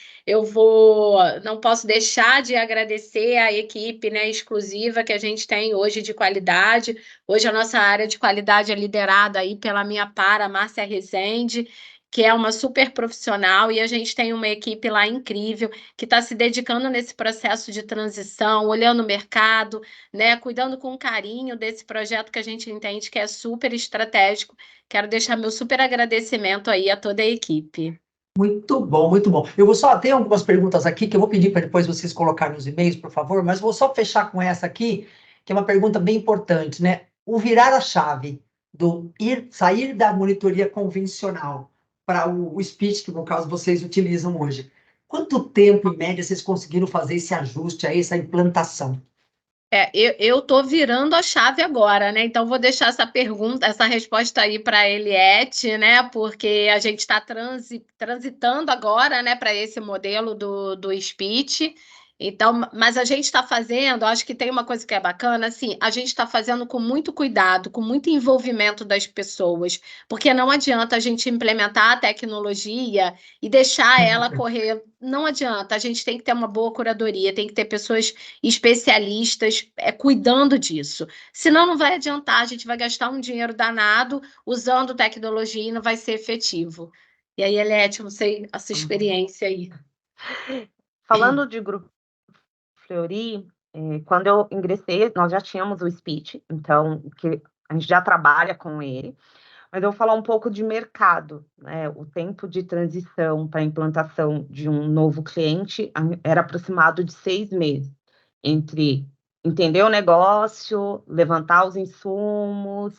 não posso deixar de agradecer a equipe, né, exclusiva que a gente tem hoje de qualidade. Hoje a nossa área de qualidade é liderada aí pela minha para, Márcia Rezende, que é uma super profissional, e a gente tem uma equipe lá incrível que está se dedicando nesse processo de transição, olhando o mercado, né, cuidando com carinho desse projeto que a gente entende que é super estratégico. Quero deixar meu super agradecimento aí a toda a equipe. Muito bom, muito bom. Eu vou só ter algumas perguntas aqui que eu vou pedir para depois vocês colocarem nos e-mails, por favor, mas vou só fechar com essa aqui, que é uma pergunta bem importante, né? O virar a chave sair da monitoria convencional para o speech, que no caso vocês utilizam hoje. Quanto tempo, em média, vocês conseguiram fazer esse ajuste aí, essa implantação? Eu estou virando a chave agora, né? Então, vou deixar essa pergunta, essa resposta aí para a Eliette, né? Porque a gente está transitando agora, né, para esse modelo do speech. Então, mas a gente está fazendo, acho que tem uma coisa que é bacana, assim, a gente está fazendo com muito cuidado, com muito envolvimento das pessoas, porque não adianta a gente implementar a tecnologia e deixar ela correr. Não adianta, a gente tem que ter uma boa curadoria, tem que ter pessoas especialistas cuidando disso. Senão não vai adiantar, a gente vai gastar um dinheiro danado usando tecnologia e não vai ser efetivo. E aí, Eliette, não sei a sua experiência aí. Falando de Grupo Fleury, Quando eu ingressei, nós já tínhamos o speech, então que a gente já trabalha com ele, mas eu vou falar um pouco de mercado, né? O tempo de transição para a implantação de um novo cliente era aproximado de 6 meses, entre entender o negócio, levantar os insumos,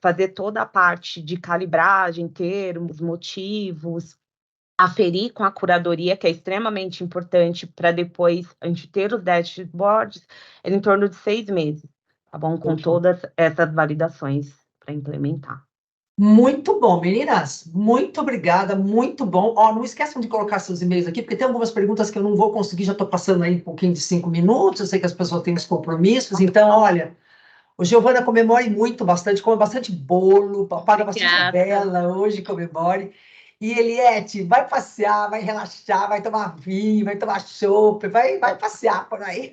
fazer toda a parte de calibragem, termos, motivos, aferir com a curadoria, que é extremamente importante para depois a gente ter os dashboards, é em torno de 6 meses, tá bom? Com todas essas validações para implementar. Muito bom, meninas. Muito obrigada, muito bom. Ó, não esqueçam de colocar seus e-mails aqui, porque tem algumas perguntas que eu não vou conseguir, já estou passando aí um pouquinho de 5 minutos, eu sei que as pessoas têm os compromissos, então, olha, o Giovana comemore muito, bastante, come bastante bolo, apaga bastante vela hoje, comemore. E Eliette, vai passear, vai relaxar, vai tomar vinho, vai tomar chopp, vai passear por aí.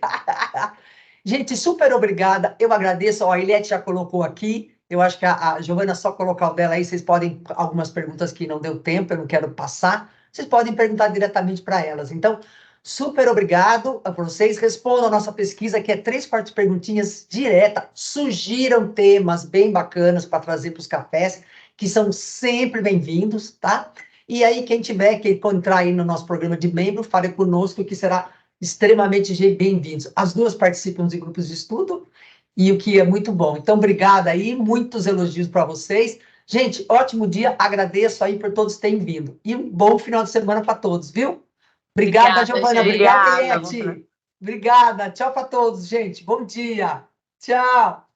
Gente, super obrigada, eu agradeço. Ó, a Eliette já colocou aqui, eu acho que a Giovana só colocar o dela aí, vocês podem, algumas perguntas que não deu tempo, eu não quero passar, vocês podem perguntar diretamente para elas. Então, super obrigado a vocês, respondam a nossa pesquisa, que é 3, 4 perguntinhas direta, sugiram temas bem bacanas para trazer para os cafés, que são sempre bem-vindos, tá? E aí, quem tiver que entrar aí no nosso programa de membro, fale conosco, que será extremamente bem-vindos. As duas participam de grupos de estudo, e o que é muito bom. Então, obrigada aí, muitos elogios para vocês. Gente, ótimo dia, agradeço aí por todos terem vindo. E um bom final de semana para todos, viu? Obrigada, Giovana. Obrigada, Eliette. Obrigada. Tchau para todos, gente. Bom dia. Tchau.